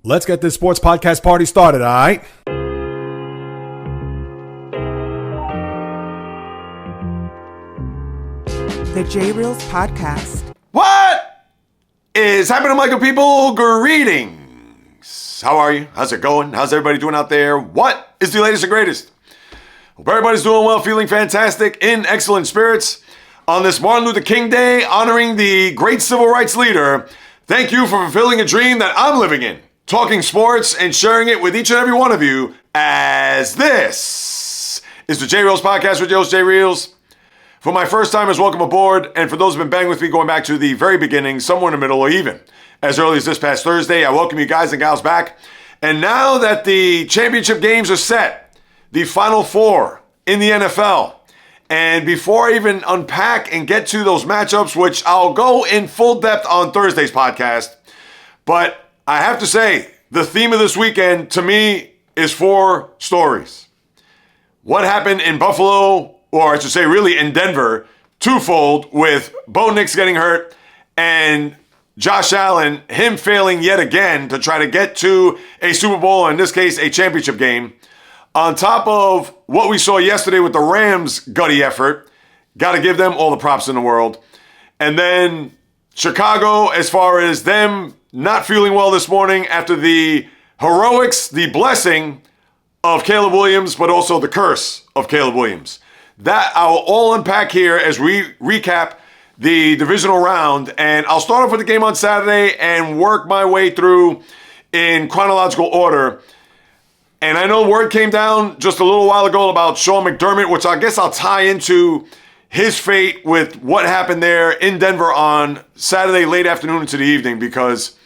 Let's get this sports podcast party started, all right? The JAYREELZ podcast. What is happening, my good people? Greetings. How are you? How's it going? How's everybody doing out there? What is the latest and greatest? Hope everybody's doing well, feeling fantastic, in excellent spirits on this Martin Luther King Day, honoring the great civil rights leader. Thank you for fulfilling a dream that I'm living in, talking sports and sharing it with each and every one of you, as this is the JAYREELZ podcast with your host, JAYREELZ. For my first timers, welcome aboard. And for those who've been banging with me going back to the very beginning, somewhere in the middle, or even as early as this past Thursday, I welcome you guys and gals back. And now that the championship games are set, the Final Four in the NFL, and before I even unpack and get to those matchups, which I'll go in full depth on Thursday's podcast, but I have to say, the theme of this weekend, to me, is 4 stories. What happened in Buffalo, or I should say really in Denver, twofold, with Bo Nix getting hurt and Josh Allen, him failing yet again to try to get to a Super Bowl, in this case, a championship game, on top of what we saw yesterday with the Rams' gutty effort. Got to give them all the props in the world. And then Chicago, as far as them not feeling well this morning after the heroics, the blessing of Caleb Williams, but also the curse of Caleb Williams. That I'll all unpack here as we recap the divisional round. And I'll start off with the game on Saturday and work my way through in chronological order. And I know word came down just a little while ago about Sean McDermott, which I guess I'll tie into his fate with what happened there in Denver on Saturday late afternoon into the evening, because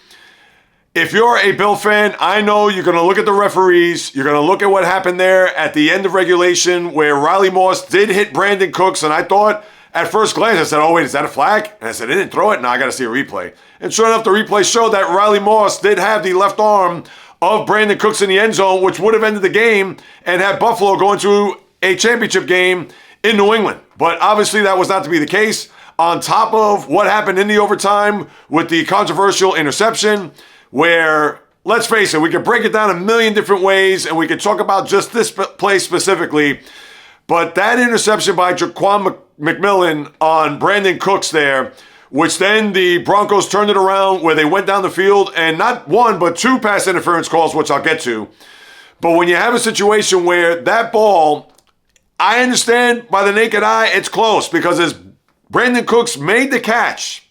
if you're a Bill fan, I know you're going to look at the referees. You're going to look at what happened there at the end of regulation where Riley Moss did hit Brandon Cooks. And I thought at first glance, I said, oh, wait, is that a flag? And I said, they didn't throw it. Now I got to see a replay. And sure enough, the replay showed that Riley Moss did have the left arm of Brandon Cooks in the end zone, which would have ended the game and had Buffalo going to a championship game in New England. But obviously that was not to be the case. On top of what happened in the overtime with the controversial interception, where, let's face it, we could break it down a million different ways and we could talk about just this play specifically. But that interception by Jaquan McMillan on Brandon Cooks there, which then the Broncos turned it around where they went down the field and not one, but 2 pass interference calls, which I'll get to. But when you have a situation where that ball, I understand by the naked eye, it's close because as Brandon Cooks made the catch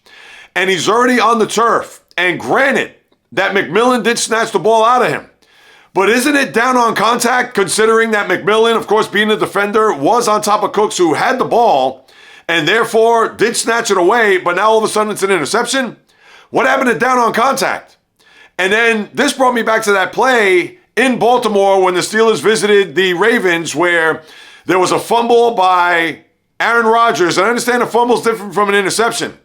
and he's already on the turf, and granted, that McMillan did snatch the ball out of him. But isn't it down on contact, considering that McMillan, of course, being the defender, was on top of Cooks, who had the ball, and therefore did snatch it away, but now all of a sudden it's an interception? What happened to down on contact? And then this brought me back to that play in Baltimore when the Steelers visited the Ravens, where there was a fumble by Aaron Rodgers. And I understand a fumble is different from an interception.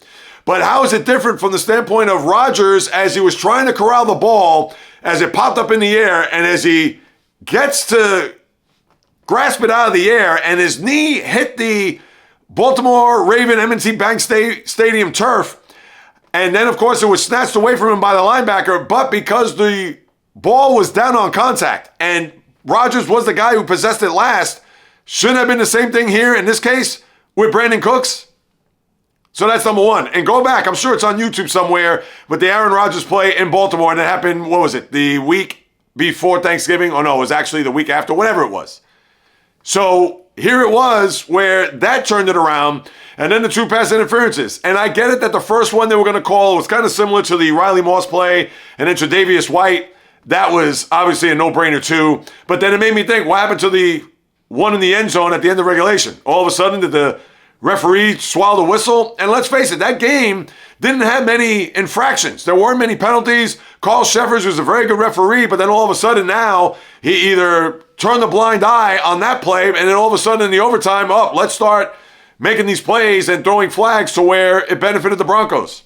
But how is it different from the standpoint of Rodgers as he was trying to corral the ball as it popped up in the air, and as he gets to grasp it out of the air and his knee hit the Baltimore Raven M&T Bank Stadium turf, and then of course it was snatched away from him by the linebacker, but because the ball was down on contact and Rodgers was the guy who possessed it last, shouldn't have been the same thing here in this case with Brandon Cooks? So that's number one. And go back, I'm sure it's on YouTube somewhere, with the Aaron Rodgers play in Baltimore, and it happened, what was it, the week before Thanksgiving? Oh no, it was actually the week after, whatever it was. So here it was where that turned it around, and then the 2 pass interferences. And I get it that the first one they were going to call was kind of similar to the Riley Moss play, and then Tre'Davious White. That was obviously a no-brainer too. But then it made me think, what happened to the one in the end zone at the end of regulation? All of a sudden, did the referee swallow the whistle? And let's face it, that game didn't have many infractions. There weren't many penalties. Carl Sheffers was a very good referee, but then all of a sudden now, he either turned the blind eye on that play, and then all of a sudden in the overtime, let's start making these plays and throwing flags to where it benefited the Broncos.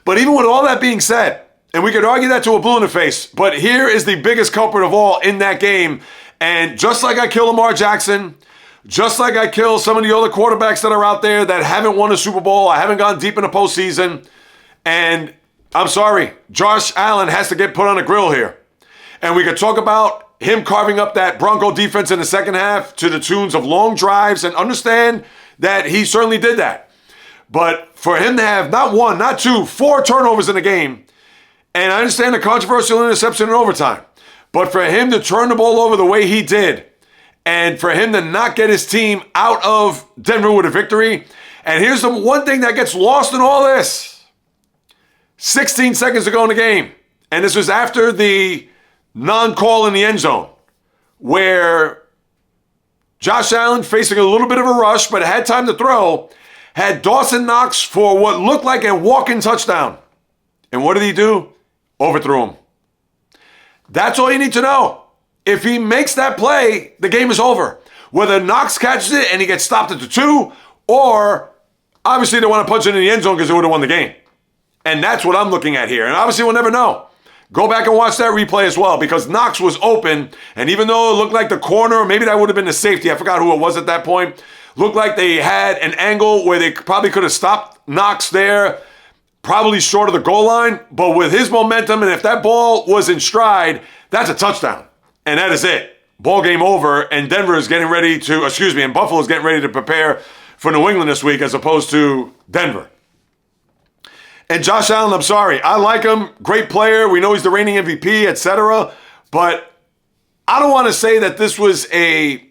But even with all that being said, and we could argue that to a blue in the face, but here is the biggest culprit of all in that game. And just like I kill Lamar Jackson, just like I kill some of the other quarterbacks that are out there that haven't won a Super Bowl, I haven't gone deep in the postseason, and I'm sorry. Josh Allen has to get put on a grill here. And we could talk about him carving up that Bronco defense in the second half to the tunes of long drives and understand that he certainly did that. But for him to have not one, not two, 4 turnovers in the game, and I understand the controversial interception in overtime, but for him to turn the ball over the way he did, and for him to not get his team out of Denver with a victory, and here's the one thing that gets lost in all this. 16 seconds to go in the game, and this was after the non-call in the end zone, where Josh Allen, facing a little bit of a rush, but had time to throw, had Dawson Knox for what looked like a walk-in touchdown. And what did he do? Overthrew him. That's all you need to know. If he makes that play, the game is over. Whether Knox catches it and he gets stopped at the 2, or obviously they want to punch it in the end zone because they would have won the game. And that's what I'm looking at here. And obviously we'll never know. Go back and watch that replay as well, because Knox was open, and even though it looked like the corner, or maybe that would have been the safety, I forgot who it was at that point, looked like they had an angle where they probably could have stopped Knox there, probably short of the goal line, but with his momentum, and if that ball was in stride, that's a touchdown. And that is it. Ball game over, and Denver is getting ready to, and Buffalo is getting ready to prepare for New England this week as opposed to Denver. And Josh Allen, I'm sorry. I like him. Great player. We know he's the reigning MVP, etc. But I don't want to say that this was a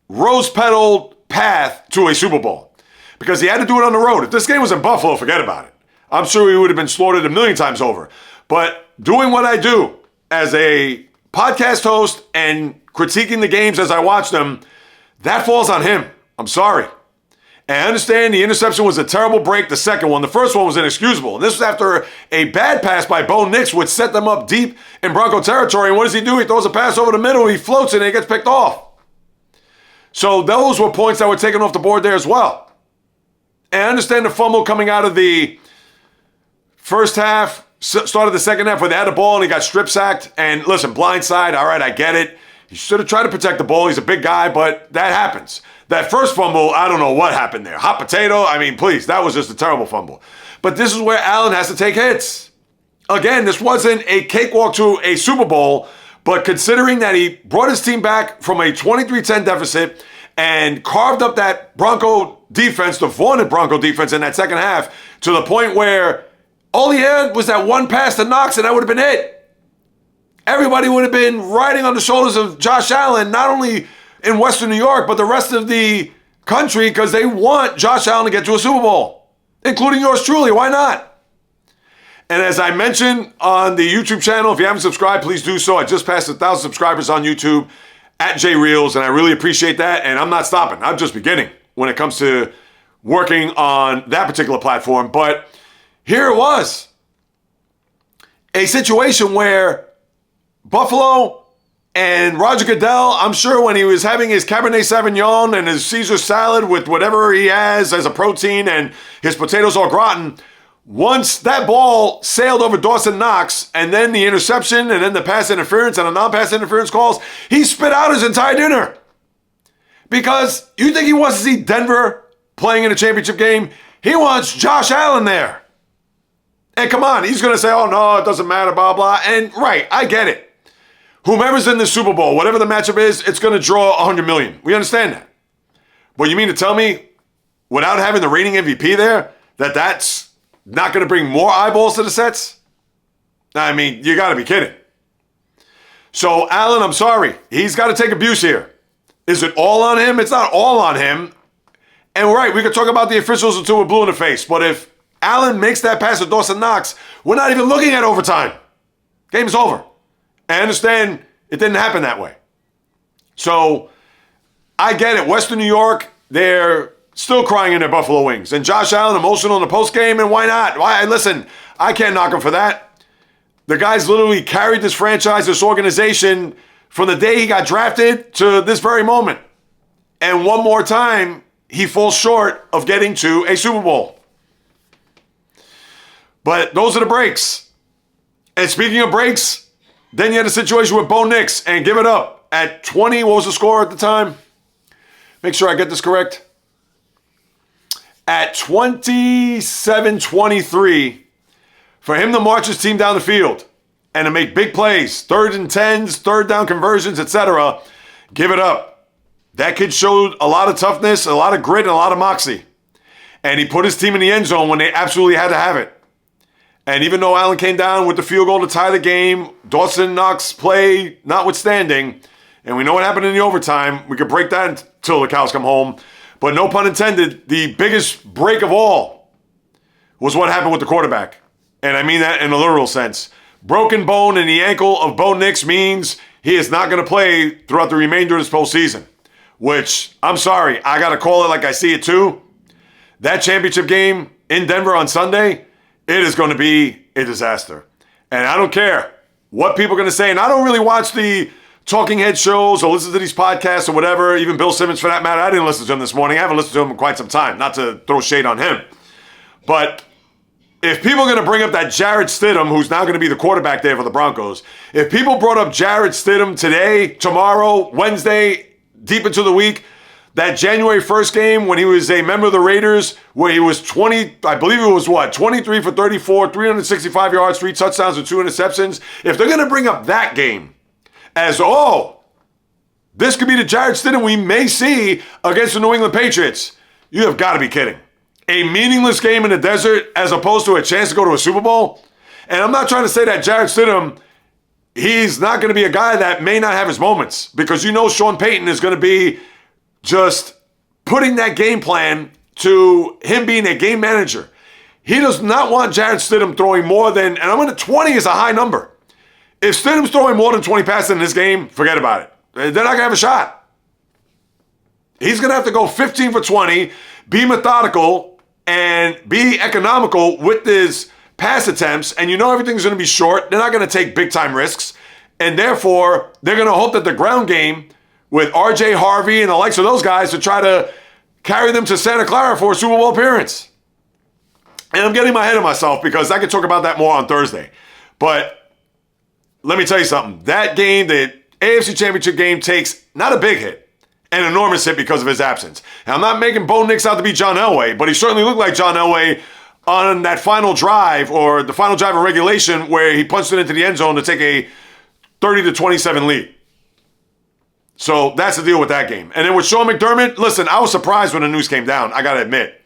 rose-petaled path to a Super Bowl, because he had to do it on the road. If this game was in Buffalo, forget about it. I'm sure he would have been slaughtered a million times over. But doing what I do as a podcast host and critiquing the games as I watch them, that falls on him. I'm sorry. And I understand the interception was a terrible break, the second one. The first one was inexcusable. And this was after a bad pass by Bo Nix, which set them up deep in Bronco territory. And what does he do? He throws a pass over the middle, he floats it, and it gets picked off. So those were points that were taken off the board there as well. And I understand the fumble coming out of the first half, started the second half where they had the ball and he got strip sacked. And listen, blindside, all right, I get it. He should have tried to protect the ball. He's a big guy, but that happens. That first fumble, I don't know what happened there. Hot potato, I mean, please, that was just a terrible fumble. But this is where Allen has to take hits. Again, this wasn't a cakewalk to a Super Bowl, but considering that he brought his team back from a 23-10 deficit and carved up that Bronco defense, the vaunted Bronco defense in that second half, to the point where all he had was that one pass to Knox, and that would have been it. Everybody would have been riding on the shoulders of Josh Allen, not only in Western New York, but the rest of the country, because they want Josh Allen to get to a Super Bowl, including yours truly. Why not? And as I mentioned on the YouTube channel, if you haven't subscribed, please do so. I just passed 1,000 subscribers on YouTube at JAYREELZ, and I really appreciate that. And I'm not stopping. I'm just beginning when it comes to working on that particular platform. But here it was, a situation where Buffalo and Roger Goodell, I'm sure when he was having his Cabernet Sauvignon and his Caesar salad with whatever he has as a protein and his potatoes au gratin, once that ball sailed over Dawson Knox and then the interception and then the pass interference and the non-pass interference calls, he spit out his entire dinner. Because you think he wants to see Denver playing in a championship game? He wants Josh Allen there. And come on, he's going to say, oh no, it doesn't matter, blah, blah. And right, I get it. Whomever's in the Super Bowl, whatever the matchup is, it's going to draw 100 million. We understand that. But you mean to tell me, without having the reigning MVP there, that's not going to bring more eyeballs to the sets? I mean, you got to be kidding. So, Allen, I'm sorry. He's got to take abuse here. Is it all on him? It's not all on him. And right, we could talk about the officials until we're blue in the face. But if Allen makes that pass to Dawson Knox, we're not even looking at overtime. Game's over. I understand it didn't happen that way. So, I get it. Western New York, they're still crying in their buffalo wings. And Josh Allen, emotional in the postgame, and why not? Listen, I can't knock him for that. The guy's literally carried this franchise, this organization, from the day he got drafted to this very moment. And one more time, he falls short of getting to a Super Bowl. But those are the breaks. And speaking of breaks, then you had a situation with Bo Nix, and give it up. At 20, what was the score at the time? Make sure I get this correct. At 27-23, For him to march his team down the field and to make big plays, 3rd and 10s, third down conversions, etc., give it up. That kid showed a lot of toughness, a lot of grit, and a lot of moxie. And he put his team in the end zone when they absolutely had to have it. And even though Allen came down with the field goal to tie the game, Dawson Knox play notwithstanding, and we know what happened in the overtime, we could break that until the cows come home. But no pun intended, the biggest break of all was what happened with the quarterback. And I mean that in a literal sense. Broken bone in the ankle of Bo Nix means he is not going to play throughout the remainder of this postseason. Which, I'm sorry, I got to call it like I see it too. That championship game in Denver on Sunday, it is going to be a disaster. And I don't care what people are going to say. And I don't really watch the talking head shows or listen to these podcasts or whatever. Even Bill Simmons, for that matter, I didn't listen to him this morning. I haven't listened to him in quite some time. Not to throw shade on him. But if people are going to bring up that Jarrett Stidham, who's now going to be the quarterback there for the Broncos, if people brought up Jarrett Stidham today, tomorrow, Wednesday, deep into the week, that January 1st game when he was a member of the Raiders, where he was 23 for 34, 365 yards, 3 touchdowns, and 2 interceptions. If they're going to bring up that game as, this could be the Jarrett Stidham we may see against the New England Patriots, you have got to be kidding. A meaningless game in the desert as opposed to a chance to go to a Super Bowl? And I'm not trying to say that Jarrett Stidham, he's not going to be a guy that may not have his moments, because you know Sean Payton is going to be just putting that game plan to him being a game manager. He does not want Jarrett Stidham throwing more than, and I'm going to 20 is a high number. If Stidham's throwing more than 20 passes in this game, forget about it. They're not going to have a shot. He's going to have to go 15 for 20, be methodical, and be economical with his pass attempts, and you know everything's going to be short. They're not going to take big-time risks, and therefore, they're going to hope that the ground game with R.J. Harvey and the likes of those guys to try to carry them to Santa Clara for a Super Bowl appearance. And I'm getting my head of myself because I could talk about that more on Thursday. But let me tell you something. That game, the AFC Championship game, takes not a big hit, an enormous hit because of his absence. And I'm not making Bo Nix out to be John Elway, but he certainly looked like John Elway on that final drive, or the final drive of regulation, where he punched it into the end zone to take a 30-27 lead. So that's the deal with that game. And then with Sean McDermott, listen, I was surprised when the news came down, I got to admit.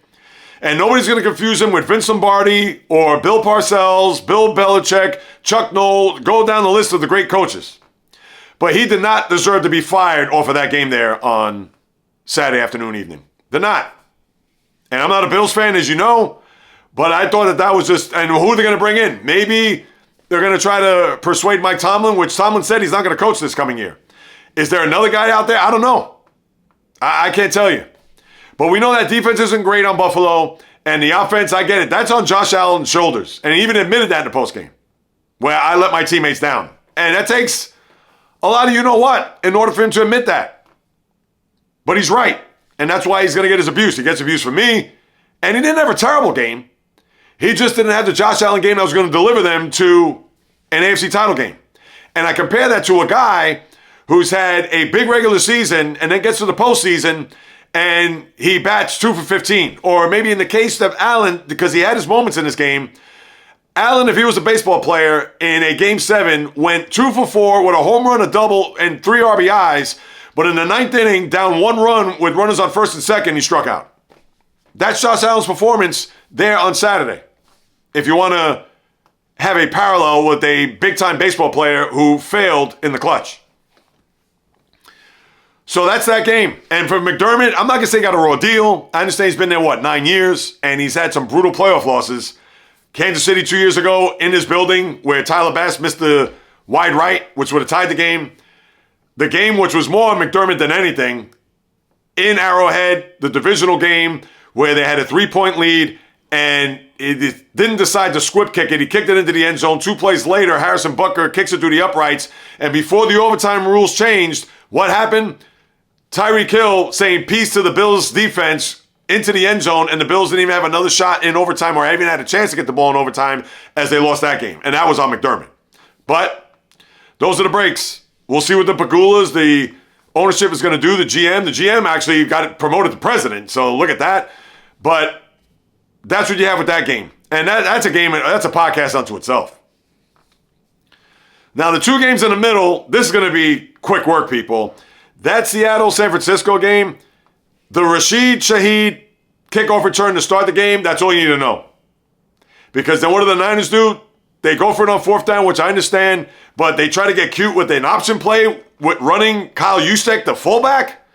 And nobody's going to confuse him with Vince Lombardi or Bill Parcells, Bill Belichick, Chuck Noll, go down the list of the great coaches. But he did not deserve to be fired off of that game there on Saturday afternoon, evening. Did not. And I'm not a Bills fan, as you know, but I thought that was just, and who are they going to bring in? Maybe they're going to try to persuade Mike Tomlin, which Tomlin said he's not going to coach this coming year. Is there another guy out there? I don't know. I can't tell you. But we know that defense isn't great on Buffalo, and the offense, I get it. That's on Josh Allen's shoulders. And he even admitted that in the postgame, where I let my teammates down. And that takes a lot of you-know-what in order for him to admit that. But he's right, and that's why he's going to get his abuse. He gets abuse from me, and he didn't have a terrible game. He just didn't have the Josh Allen game that was going to deliver them to an AFC title game. And I compare that to a guy who's had a big regular season and then gets to the postseason and he bats 2 for 15. Or maybe in the case of Allen, because he had his moments in this game, Allen, if he was a baseball player, in a Game 7, went 2 for 4 with a home run, a double, and 3 RBIs. But in the 9th inning, down 1 run with runners on first and second, he struck out. That's Josh Allen's performance there on Saturday. If you want to have a parallel with a big-time baseball player who failed in the clutch. So that's that game. And for McDermott, I'm not going to say he got a raw deal. I understand he's been there, 9 years? And he's had some brutal playoff losses. Kansas City 2 years ago in this building where Tyler Bass missed the wide right, which would have tied the game. The game which was more on McDermott than anything, in Arrowhead, the divisional game where they had a 3-point lead and it didn't decide to squib kick it. He kicked it into the end zone. 2 plays later, Harrison Butker kicks it through the uprights. And before the overtime rules changed, what happened? Tyreek Hill saying peace to the Bills defense into the end zone, and the Bills didn't even have another shot in overtime or even had a chance to get the ball in overtime as they lost that game. And that was on McDermott. But those are the breaks. We'll see what the Pagulas, the ownership, is going to do. The GM actually got promoted to president, so look at that. But that's what you have with that game. And that's a game, that's a podcast unto itself. Now, the two games in the middle, this is going to be quick work, people. That Seattle-San Francisco game, the Rashid Shaheed kickoff return to start the game, that's all you need to know. Because then what do the Niners do? They go for it on fourth down, which I understand, but they try to get cute with an option play with running Kyle Juszczyk, the fullback.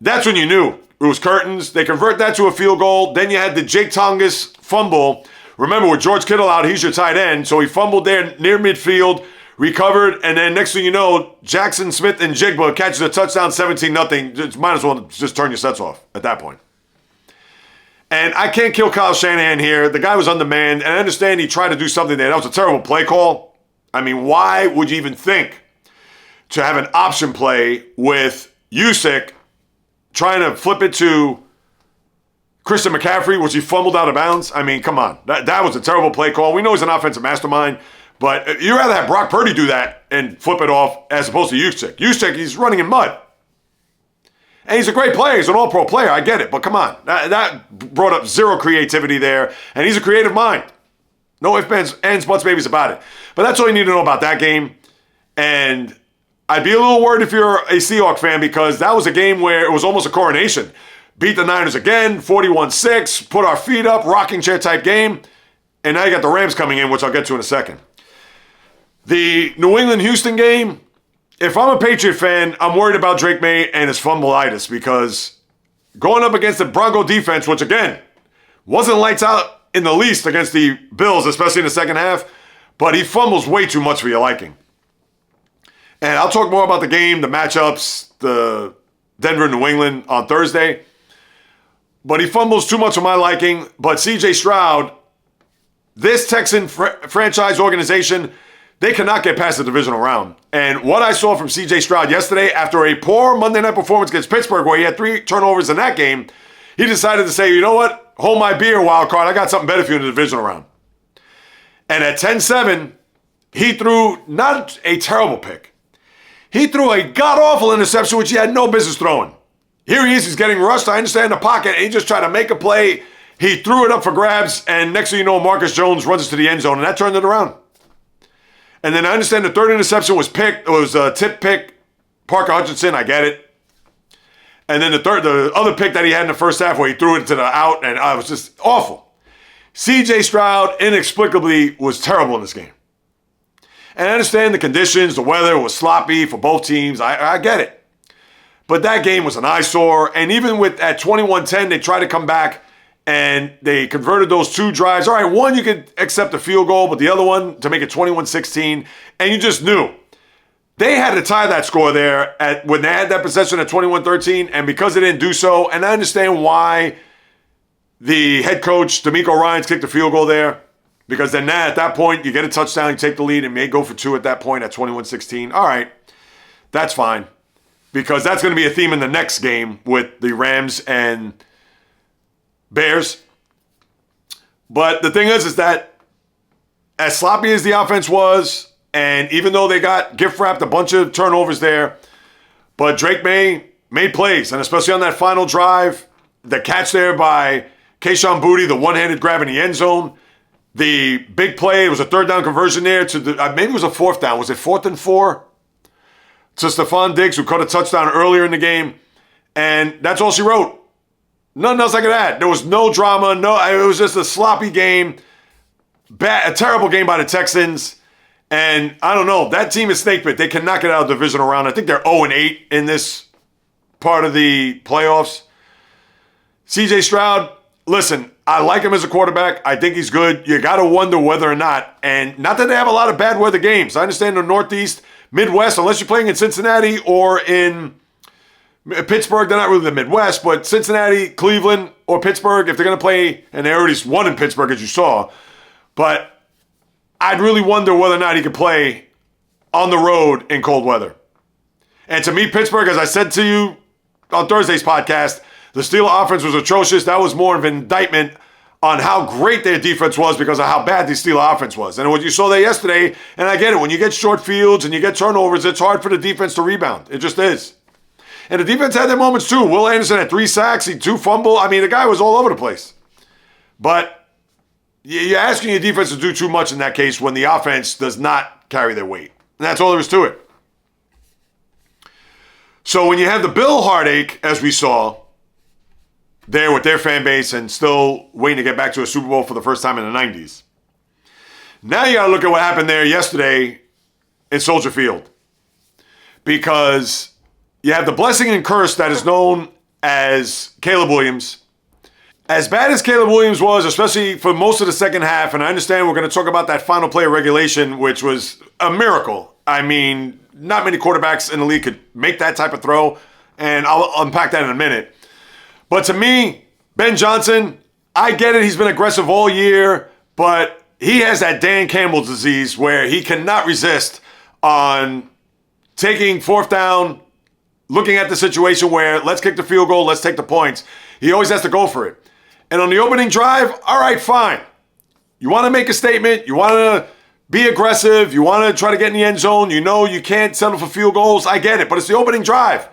That's when you knew it was curtains. They convert that to a field goal. Then you had the Jake Tongas fumble. Remember, with George Kittle out, he's your tight end. So he fumbled there near midfield, recovered, and then next thing you know, Jackson Smith and Jigba catches a touchdown, 17-0. Just might as well just turn your sets off at that point. And I can't kill Kyle Shanahan here. The guy was undermanned, and I understand he tried to do something there. That was a terrible play call. I mean, why would you even think to have an option play with Juszczyk trying to flip it to Christian McCaffrey, which he fumbled out of bounds? I mean, come on. That was a terrible play call. We know he's an offensive mastermind, but you'd rather have Brock Purdy do that and flip it off as opposed to Juszczyk. Juszczyk, he's running in mud. And he's a great player. He's an all-pro player. I get it. But come on. That brought up zero creativity there. And he's a creative mind. No ifs, ands, buts, babies about it. But that's all you need to know about that game. And I'd be a little worried if you're a Seahawks fan because that was a game where it was almost a coronation. Beat the Niners again, 41-6, put our feet up, rocking chair type game. And now you got the Rams coming in, which I'll get to in a second. The New England-Houston game, if I'm a Patriot fan, I'm worried about Drake May and his fumbleitis because going up against the Bronco defense, which again, wasn't lights out in the least against the Bills, especially in the second half, but he fumbles way too much for your liking. And I'll talk more about the game, the matchups, the Denver, New England on Thursday. But he fumbles too much for my liking. But C.J. Stroud, this Texan franchise organization, they cannot get past the divisional round. And what I saw from C.J. Stroud yesterday, after a poor Monday night performance against Pittsburgh, where he had 3 turnovers in that game, he decided to say, you know what? Hold my beer, wild card. I got something better for you in the divisional round. And at 10-7, he threw not a terrible pick. He threw a god-awful interception, which he had no business throwing. Here he is. He's getting rushed. I understand the pocket. And he just tried to make a play. He threw it up for grabs. And next thing you know, Marcus Jones runs into the end zone. And that turned it around. And then I understand the third interception was picked. It was a tip pick. Parker Hutchinson, I get it. And then the other pick that he had in the first half where he threw it to the out, and it was just awful. C.J. Stroud inexplicably was terrible in this game. And I understand the conditions, the weather was sloppy for both teams. I get it. But that game was an eyesore. And even with at 21-10, they tried to come back. And they converted those 2 drives. All right, one, you could accept a field goal, but the other one to make it 21-16. And you just knew. They had to tie that score there when they had that possession at 21-13. And because they didn't do so, and I understand why the head coach, D'Amico Ryans, kicked the field goal there. Because then at that point, you get a touchdown, you take the lead, and may go for 2 at that point at 21-16. All right, that's fine. Because that's going to be a theme in the next game with the Rams and Bears. But the thing is that as sloppy as the offense was, and even though they got gift-wrapped a bunch of turnovers there, but Drake May made plays, and especially on that final drive, the catch there by Kayshon Boutte, the one-handed grab in the end zone, the big play, it was a third down conversion there to maybe it was a fourth down. Was it 4th and 4? To Stephon Diggs, who caught a touchdown earlier in the game, and that's all she wrote. Nothing else I could add. There was no drama. It was just a sloppy game. A terrible game by the Texans. And I don't know. That team is snakebit. They cannot get out of the divisional round. I think they're 0-8 in this part of the playoffs. C.J. Stroud, listen, I like him as a quarterback. I think he's good. You got to wonder whether or not. And not that they have a lot of bad weather games. I understand the Northeast, Midwest, unless you're playing in Cincinnati or in Pittsburgh, they're not really the Midwest, but Cincinnati, Cleveland, or Pittsburgh, if they're going to play, and they already won in Pittsburgh, as you saw. But I'd really wonder whether or not he could play on the road in cold weather. And to me, Pittsburgh, as I said to you on Thursday's podcast, the Steelers offense was atrocious. That was more of an indictment on how great their defense was because of how bad the Steelers offense was. And what you saw there yesterday, and I get it, when you get short fields and you get turnovers, it's hard for the defense to rebound. It just is. And the defense had their moments too. Will Anderson had 3 sacks, he 2 fumble. I mean, the guy was all over the place. But you're asking your defense to do too much in that case when the offense does not carry their weight. And that's all there is to it. So when you have the Bill heartache, as we saw, there with their fan base and still waiting to get back to a Super Bowl for the first time in the 90s. Now you got to look at what happened there yesterday in Soldier Field. Because you have the blessing and curse that is known as Caleb Williams. As bad as Caleb Williams was, especially for most of the second half, and I understand we're going to talk about that final play of regulation, which was a miracle. I mean, not many quarterbacks in the league could make that type of throw, and I'll unpack that in a minute. But to me, Ben Johnson, I get it, he's been aggressive all year, but he has that Dan Campbell disease where he cannot resist on taking fourth down, looking at the situation where let's kick the field goal, let's take the points. He always has to go for it. And on the opening drive, all right, fine. You want to make a statement, you want to be aggressive, you want to try to get in the end zone, you know you can't settle for field goals, I get it, but it's the opening drive.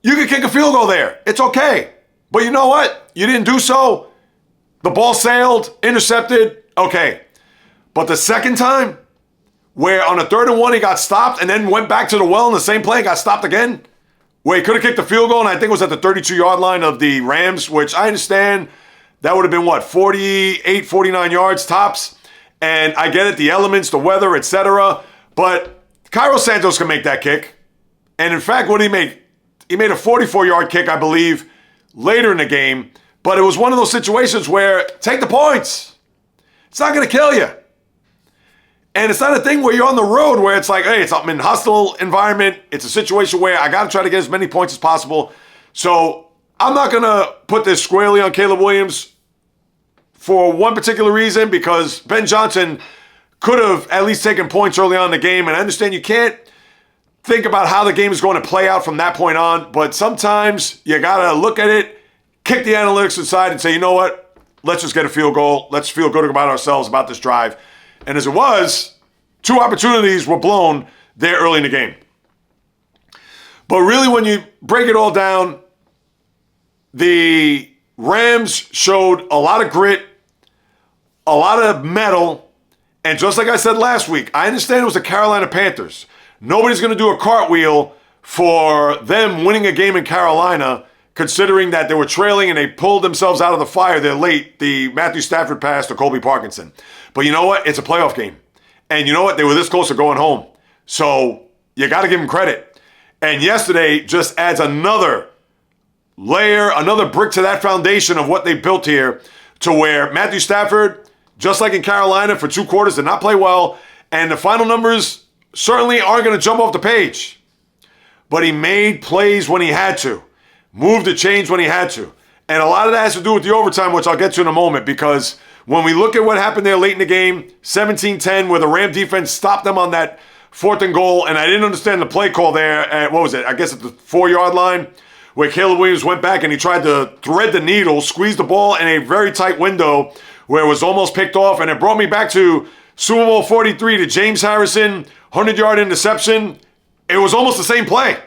You can kick a field goal there. It's okay. But you know what? You didn't do so. The ball sailed, intercepted, okay. But the second time, where on a 3rd and 1 he got stopped and then went back to the well in the same play and got stopped again, where he could have kicked the field goal, and I think it was at the 32-yard line of the Rams, which I understand that would have been, 48, 49 yards tops. And I get it, the elements, the weather, etc. But Cairo Santos can make that kick. And in fact, what did he make? He made a 44-yard kick, I believe, later in the game. But it was one of those situations where take the points. It's not going to kill you. And it's not a thing where you're on the road where it's like, hey, I'm in a hostile environment. It's a situation where I got to try to get as many points as possible. So I'm not going to put this squarely on Caleb Williams for one particular reason, because Ben Johnson could have at least taken points early on in the game. And I understand you can't think about how the game is going to play out from that point on. But sometimes you got to look at it, kick the analytics aside and say, you know what? Let's just get a field goal. Let's feel good about ourselves about this drive. And as it was, 2 opportunities were blown there early in the game. But really, when you break it all down, the Rams showed a lot of grit, a lot of mettle, and just like I said last week, I understand it was the Carolina Panthers. Nobody's going to do a cartwheel for them winning a game in Carolina, considering that they were trailing and they pulled themselves out of the fire there late, the Matthew Stafford pass to Colby Parkinson. But you know what? It's a playoff game. And you know what? They were this close to going home. So you got to give them credit. And yesterday just adds another layer, another brick to that foundation of what they built here, to where Matthew Stafford, just like in Carolina, for 2 quarters did not play well. And the final numbers certainly aren't going to jump off the page. But he made plays when he had to. Moved the chains when he had to. And a lot of that has to do with the overtime, which I'll get to in a moment, because when we look at what happened there late in the game, 17-10, where the Ram defense stopped them on that 4th and goal, and I didn't understand the play call there at, what was it, I guess at the 4-yard line, where Caleb Williams went back and he tried to thread the needle, squeeze the ball in a very tight window where it was almost picked off, and it brought me back to Super Bowl 43 to James Harrison, 100-yard interception. It was almost the same play.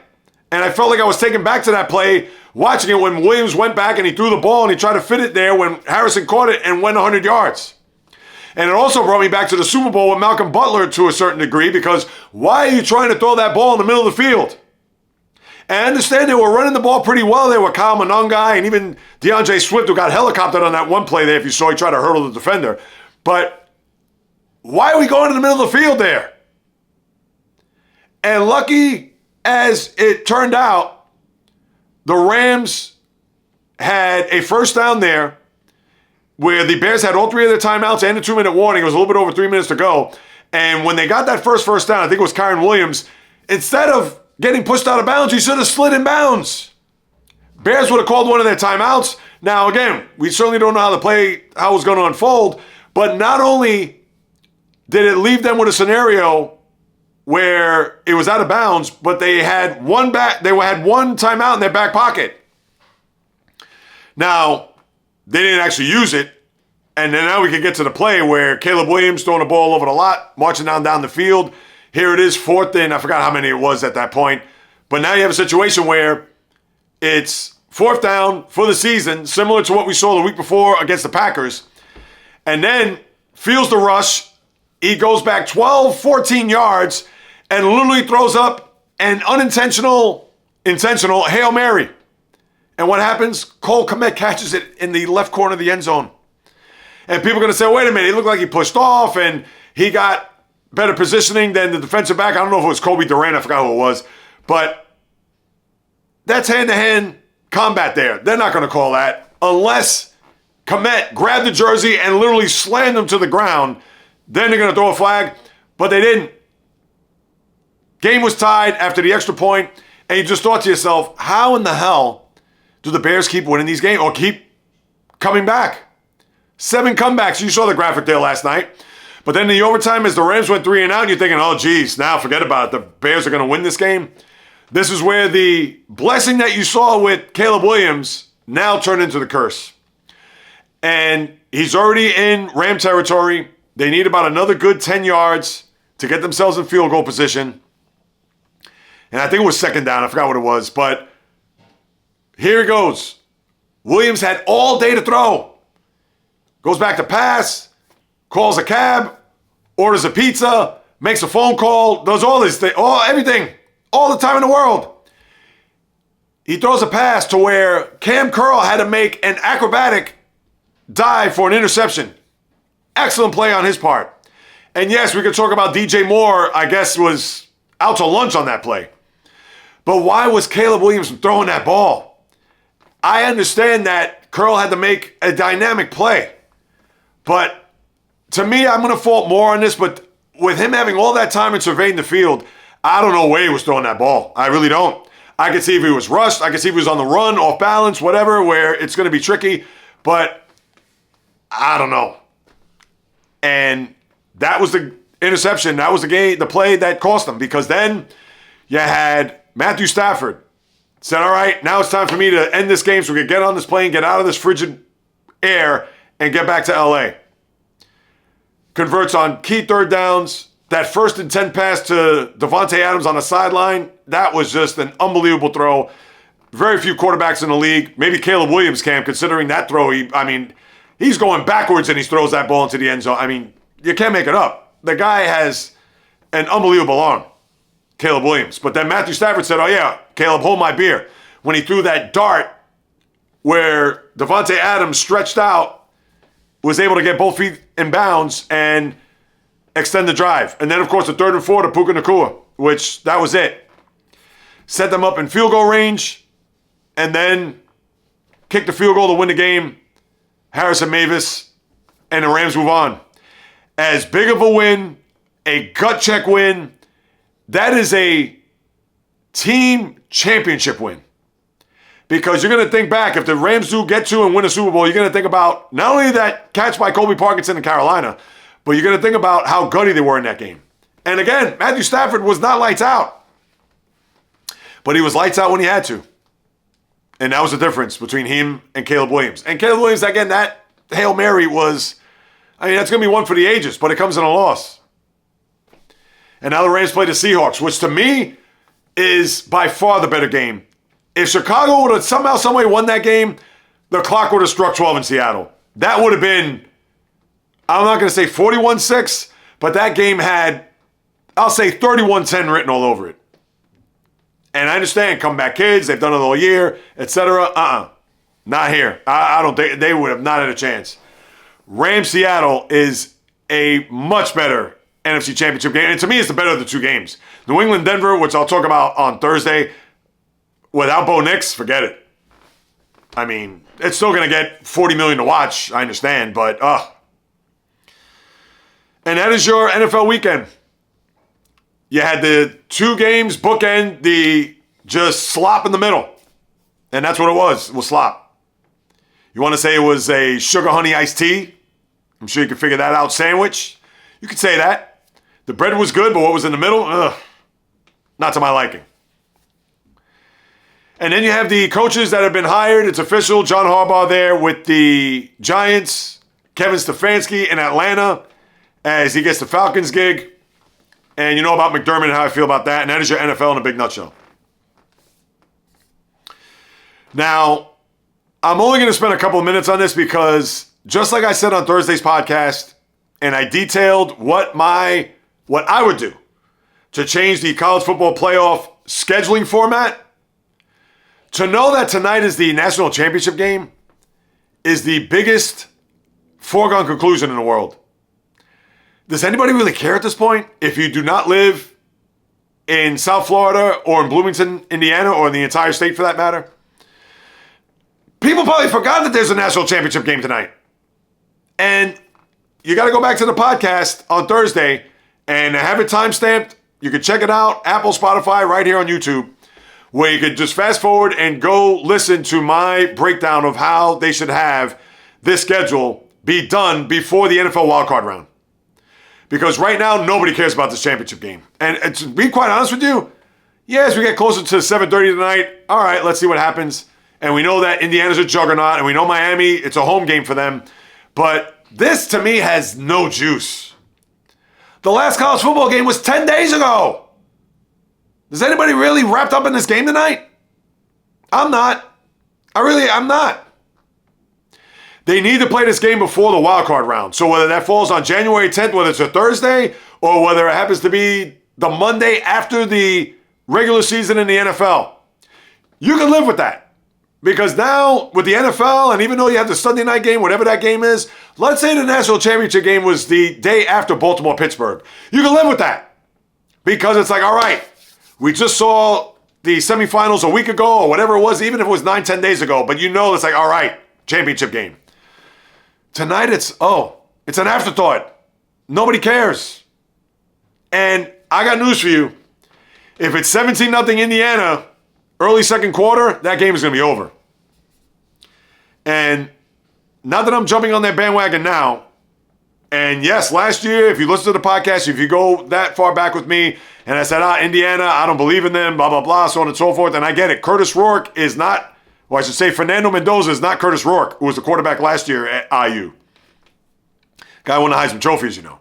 And I felt like I was taken back to that play, watching it when Williams went back and he threw the ball and he tried to fit it there when Harrison caught it and went 100 yards. And it also brought me back to the Super Bowl with Malcolm Butler to a certain degree, because why are you trying to throw that ball in the middle of the field? And I understand they were running the ball pretty well there with Kyle Monangai and even DeAndre Swift, who got helicoptered on that one play there, if you saw, he tried to hurdle the defender. But why are we going to the middle of the field there? And lucky as it turned out, the Rams had a first down there where the Bears had all 3 of their timeouts and a 2-minute warning. It was a little bit over 3 minutes to go. And when they got that first down, I think it was Kyron Williams, instead of getting pushed out of bounds, he should have slid in bounds. Bears would have called one of their timeouts. Now, again, we certainly don't know how it was going to unfold, but not only did it leave them with a scenario where it was out of bounds, but they had one timeout in their back pocket. Now, they didn't actually use it, and then now we can get to the play where Caleb Williams throwing the ball over the lot, marching down the field. Here it is, 4th and I forgot how many it was at that point. But now you have a situation where it's 4th down for the season, similar to what we saw the week before against the Packers. and then feels the rush. He goes back 12, 14 yards and literally throws up an intentional Hail Mary. And what happens? Cole Kmet catches it in the left corner of the end zone. And people are going to say, wait a minute, he looked like he pushed off and he got better positioning than the defensive back. I don't know if it was Kobe Durant, I forgot who it was. But that's hand-to-hand combat there. They're not going to call that unless Kmet grabbed the jersey and literally slammed him to the ground. Then they're going to throw a flag, but they didn't. Game was tied after the extra point, and you just thought to yourself, how in the hell do the Bears keep winning these games or keep coming back? 7 comebacks. You saw the graphic there last night. But then in the overtime, as the Rams went 3 and out, you're thinking, oh, geez, now forget about it. The Bears are going to win this game. This is where the blessing that you saw with Caleb Williams now turned into the curse. And he's already in Ram territory. They need about another good 10 yards to get themselves in field goal position. And I think it was second down. I forgot what it was. But here it goes. Williams had all day to throw. Goes back to pass. Calls a cab. Orders a pizza. Makes a phone call. Does all this thing. Everything. All the time in the world. He throws a pass to where Cam Curl had to make an acrobatic dive for an interception. Excellent play on his part. And yes, we could talk about DJ Moore, I guess, was out to lunch on that play. But why was Caleb Williams throwing that ball? I understand that Curl had to make a dynamic play. But to me, I'm going to fault more on this, but with him having all that time and surveying the field, I don't know where he was throwing that ball. I really don't. I could see if he was rushed. I could see if he was on the run, off balance, whatever, where it's going to be tricky. But I don't know. And that was the interception. That was the play that cost them. Because then you had Matthew Stafford said, all right, now it's time for me to end this game so we can get on this plane, get out of this frigid air, and get back to L.A. Converts on key third downs. That 1st and 10 pass to Davante Adams on the sideline, that was just an unbelievable throw. Very few quarterbacks in the league. Maybe Caleb Williams can, considering that throw. He's going backwards and he throws that ball into the end zone. You can't make it up. The guy has an unbelievable arm, Caleb Williams. But then Matthew Stafford said, oh yeah, Caleb, hold my beer. When he threw that dart where Davante Adams stretched out, was able to get both feet in bounds and extend the drive. And then, of course, the 3rd and 4 to Puka Nacua, which that was it. Set them up in field goal range and then kick the field goal to win the game. Harrison Mavis and the Rams move on. As big of a win, a gut check win, that is a team championship win. Because you're going to think back, if the Rams do get to and win a Super Bowl, you're going to think about not only that catch by Colby Parkinson in Carolina, but you're going to think about how gutty they were in that game. And again, Matthew Stafford was not lights out. But he was lights out when he had to. And that was the difference between him and Caleb Williams. And Caleb Williams, again, that Hail Mary was, that's going to be one for the ages, but it comes in a loss. And now the Rams play the Seahawks, which to me is by far the better game. If Chicago would have somehow, some way won that game, the clock would have struck 12 in Seattle. That would have been, I'm not going to say 41-6, but that game had, I'll say 31-10 written all over it. And I understand, comeback kids, they've done it all year, etc. Not here. I don't think they would have not had a chance. Rams-Seattle is a much better NFC Championship game. And to me, it's the better of the two games. New England-Denver, which I'll talk about on Thursday, without Bo Nix, forget it. It's still going to get 40 million to watch, I understand, but And that is your NFL weekend. You had the 2 games bookend, the just slop in the middle. And that's what it was. It was slop. You want to say it was a sugar honey iced tea? I'm sure you can figure that out. Sandwich? You could say that. The bread was good, but what was in the middle? Not to my liking. And then you have the coaches that have been hired. It's official. John Harbaugh there with the Giants. Kevin Stefanski in Atlanta as he gets the Falcons gig. And you know about McDermott and how I feel about that. And that is your NFL in a big nutshell. Now, I'm only going to spend a couple of minutes on this because just like I said on Thursday's podcast, and I detailed what I would do to change the college football playoff scheduling format, to know that tonight is the national championship game is the biggest foregone conclusion in the world. Does anybody really care at this point if you do not live in South Florida or in Bloomington, Indiana, or in the entire state for that matter? People probably forgot that there's a national championship game tonight. And you got to go back to the podcast on Thursday and have it timestamped. You can check it out, Apple, Spotify, right here on YouTube, where you could just fast forward and go listen to my breakdown of how they should have this schedule be done before the NFL wildcard round. Because right now, nobody cares about this championship game. And to be quite honest with you, as we get closer to 7:30 tonight, all right, let's see what happens. And we know that Indiana's a juggernaut, and we know Miami, it's a home game for them. But this, to me, has no juice. The last college football game was 10 days ago. Is anybody really wrapped up in this game tonight? I'm not. I'm not. They need to play this game before the wild card round. So whether that falls on January 10th, whether it's a Thursday, or whether it happens to be the Monday after the regular season in the NFL, you can live with that. Because now, with the NFL, and even though you have the Sunday night game, whatever that game is, let's say the national championship game was the day after Baltimore-Pittsburgh. You can live with that. Because it's like, all right, we just saw the semifinals a week ago, or whatever it was, even if it was 9-10 days ago. But you know it's like, all right, championship game. Tonight it's an afterthought. Nobody cares. And I got news for you. If it's 17-0 Indiana, early second quarter, that game is going to be over. And not that I'm jumping on that bandwagon now. And yes, last year, if you listen to the podcast, if you go that far back with me, and I said, Indiana, I don't believe in them, blah, blah, blah, so on and so forth. And I get it. Curtis Rourke is not, or I should say Fernando Mendoza is not Curtis Rourke, who was the quarterback last year at IU. Guy won the Heisman Trophy, as you know.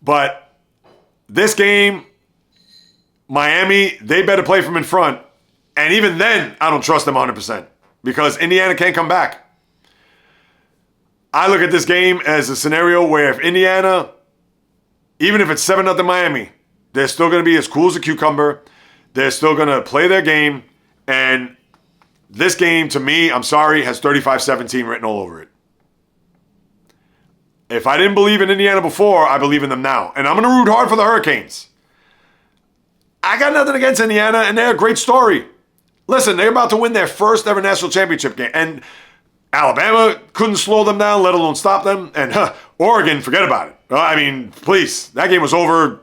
But this game, Miami, they better play from in front. And even then, I don't trust them 100% because Indiana can't come back. I look at this game as a scenario where if Indiana, even if it's 7-0 Miami, they're still going to be as cool as a cucumber. They're still going to play their game. And this game, to me, I'm sorry, has 35-17 written all over it. If I didn't believe in Indiana before, I believe in them now. And I'm going to root hard for the Hurricanes. I got nothing against Indiana, and they're a great story. Listen, they're about to win their first ever national championship game. And Alabama couldn't slow them down, let alone stop them. And Oregon, forget about it. I mean, please, that game was over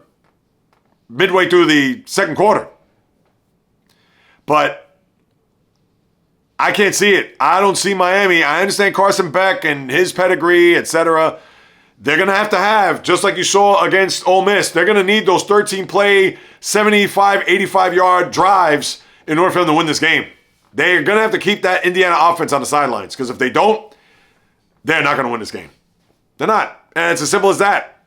midway through the second quarter. But I can't see it. I don't see Miami. I understand Carson Beck and his pedigree, etc. They're going to have, just like you saw against Ole Miss, they're going to need those 13-play, 75, 85-yard drives in order for them to win this game. They're going to have to keep that Indiana offense on the sidelines because if they don't, they're not going to win this game. They're not. And it's as simple as that.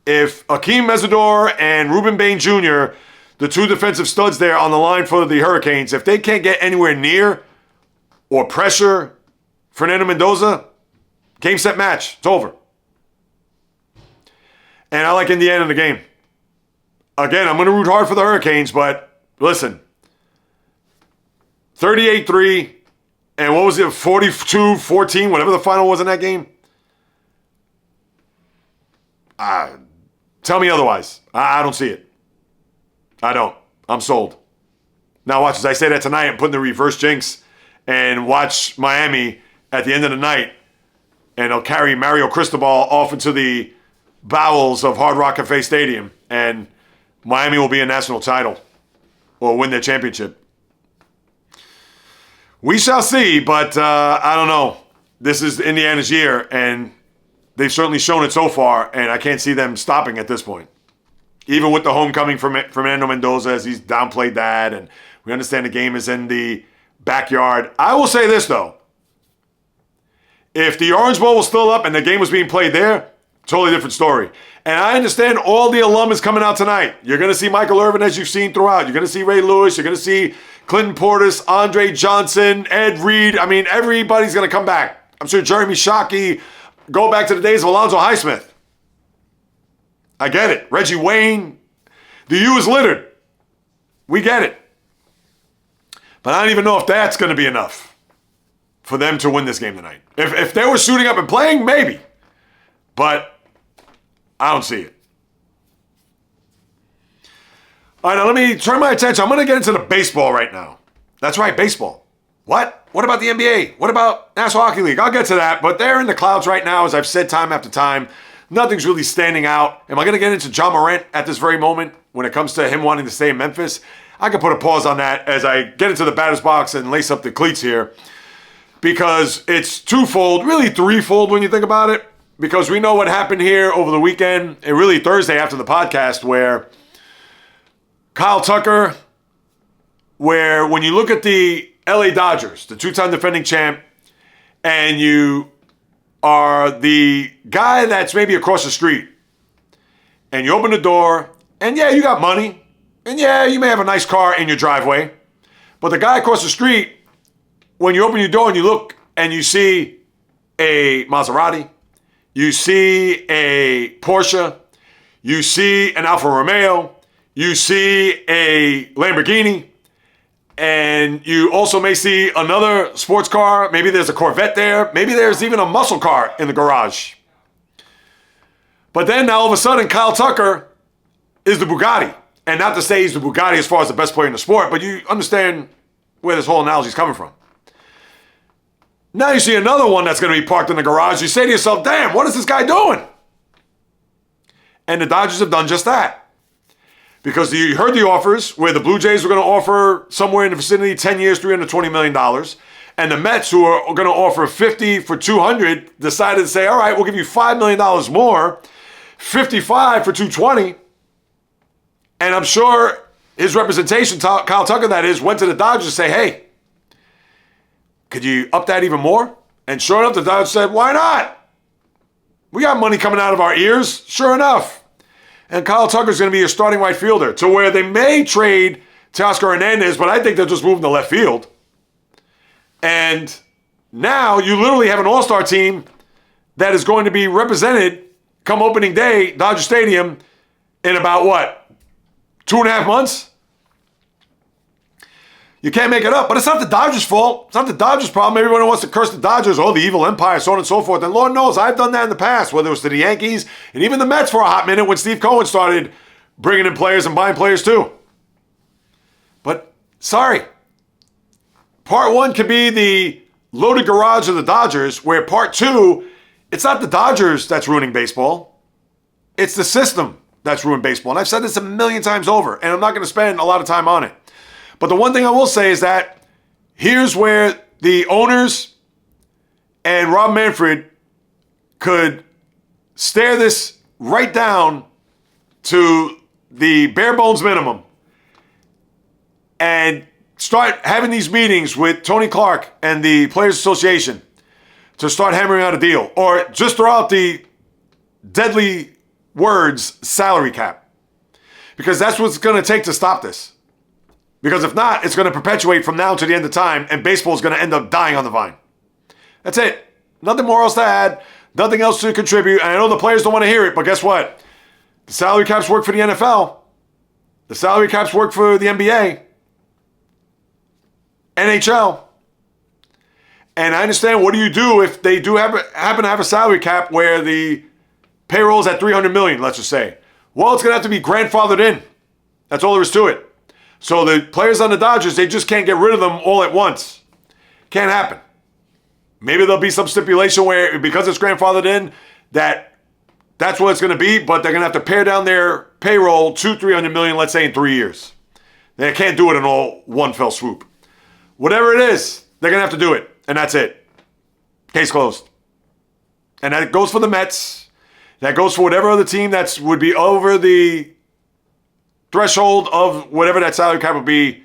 If Akeem Mesidor and Reuben Bain Jr., the two defensive studs there on the line for the Hurricanes, if they can't get anywhere near or pressure Fernando Mendoza, game, set, match. It's over. And I like Indiana in the game. Again, I'm going to root hard for the Hurricanes, but listen, 38-3, and what was it, 42-14, whatever the final was in that game? Tell me otherwise. I don't see it. I don't. I'm sold. Now watch, as I say that tonight, I'm putting the reverse jinx and watch Miami at the end of the night, and they'll carry Mario Cristobal off into the bowels of Hard Rock Cafe Stadium, and Miami will be a national title or win their championship. We shall see, but I don't know. This is Indiana's year, and they've certainly shown it so far, and I can't see them stopping at this point. Even with the homecoming from Fernando Mendoza, as he's downplayed that, and we understand the game is in the backyard. I will say this, though. If the Orange Bowl was still up and the game was being played there, totally different story. And I understand all the alum is coming out tonight. You're going to see Michael Irvin, as you've seen throughout. You're going to see Ray Lewis. You're going to see Clinton Portis, Andre Johnson, Ed Reed. I mean, everybody's going to come back. I'm sure Jeremy Shockey, go back to the days of Alonzo Highsmith. I get it. Reggie Wayne, the U is littered. We get it. But I don't even know if that's going to be enough for them to win this game tonight. If they were suiting up and playing, maybe. But I don't see it. All right, now let me turn my attention. I'm going to get into the baseball right now. That's right, baseball. What? What about the NBA? What about National Hockey League? I'll get to that, but they're in the clouds right now, as I've said time after time. Nothing's really standing out. Am I going to get into John Morant at this very moment when it comes to him wanting to stay in Memphis? I can put a pause on that as I get into the batter's box and lace up the cleats here, because it's twofold, really threefold when you think about it, because we know what happened here over the weekend, and really Thursday after the podcast, where Kyle Tucker, where when you look at the LA Dodgers, the two-time defending champ, and you are the guy that's maybe across the street, and you open the door, and yeah, you got money, and yeah, you may have a nice car in your driveway, but the guy across the street, when you open your door and you look and you see a Maserati, you see a Porsche, you see an Alfa Romeo, you see a Lamborghini, and you also may see another sports car. Maybe there's a Corvette there. Maybe there's even a muscle car in the garage. But then now all of a sudden, Kyle Tucker is the Bugatti. And not to say he's the Bugatti as far as the best player in the sport, but you understand where this whole analogy is coming from. Now you see another one that's going to be parked in the garage. You say to yourself, damn, what is this guy doing? And the Dodgers have done just that. Because you heard the offers where the Blue Jays were going to offer somewhere in the vicinity 10 years, $320 million. And the Mets, who are going to offer 50 for 200, decided to say, all right, we'll give you $5 million more, 55 for 220. And I'm sure his representation, Kyle Tucker that is, went to the Dodgers to say, hey, could you up that even more? And sure enough, the Dodgers said, why not? We got money coming out of our ears. Sure enough. And Kyle Tucker's going to be your starting right fielder, to where they may trade Teoscar Hernandez, but I think they'll just move him to left field. And now you literally have an all-star team that is going to be represented come opening day, Dodger Stadium, in about what, 2.5 months? You can't make it up, but it's not the Dodgers' fault. It's not the Dodgers' problem. Everyone wants to curse the Dodgers, oh, the evil empire, so on and so forth. And Lord knows, I've done that in the past, whether it was to the Yankees and even the Mets for a hot minute when Steve Cohen started bringing in players and buying players too. But, sorry. Part one could be the loaded garage of the Dodgers, where part two, it's not the Dodgers that's ruining baseball. It's the system that's ruined baseball. And I've said this a million times over, and I'm not going to spend a lot of time on it. But the one thing I will say is that here's where the owners and Rob Manfred could stare this right down to the bare bones minimum and start having these meetings with Tony Clark and the Players Association to start hammering out a deal, or just throw out the deadly words salary cap, because that's what's going to take to stop this. Because if not, it's going to perpetuate from now to the end of time, and baseball is going to end up dying on the vine. That's it. Nothing more else to add. Nothing else to contribute. And I know the players don't want to hear it, but guess what? The salary caps work for the NFL. The salary caps work for the NBA. NHL. And I understand, what do you do if they do happen to have a salary cap where the payroll is at $300 million, let's just say? Well, it's going to have to be grandfathered in. That's all there is to it. So the players on the Dodgers, they just can't get rid of them all at once. Can't happen. Maybe there'll be some stipulation where, because it's grandfathered in, that's what it's going to be, but they're going to have to pare down their payroll to $300 million, let's say, in 3 years. They can't do it in all one fell swoop. Whatever it is, they're going to have to do it, and that's it. Case closed. And that goes for the Mets. That goes for whatever other team that would be over the threshold of whatever that salary cap would be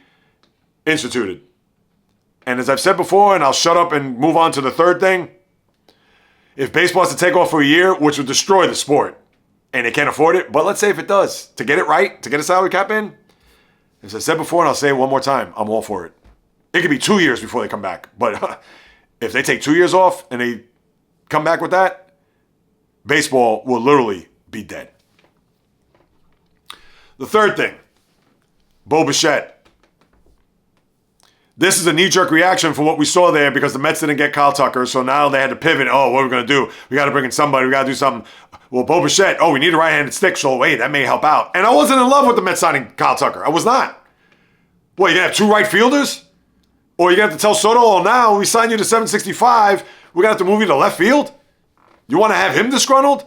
instituted. And as I've said before, and I'll shut up and move on to the third thing, if baseball has to take off for a year, which would destroy the sport, and they can't afford it, but let's say if it does, to get it right, to get a salary cap in, as I said before, and I'll say it one more time, I'm all for it. It could be 2 years before they come back, but if they take 2 years off and they come back with that, baseball will literally be dead. The third thing, Bo Bichette. This is a knee-jerk reaction for what we saw there because the Mets didn't get Kyle Tucker, so now they had to pivot. Oh, what are we going to do? We got to bring in somebody. We got to do something. Well, Bo Bichette, we need a right-handed stick, so wait, that may help out. And I wasn't in love with the Mets signing Kyle Tucker. I was not. What, you going to have 2 right fielders? Or you got to tell Soto, now we signed you to 765, we're going to have to move you to left field? You want to have him disgruntled?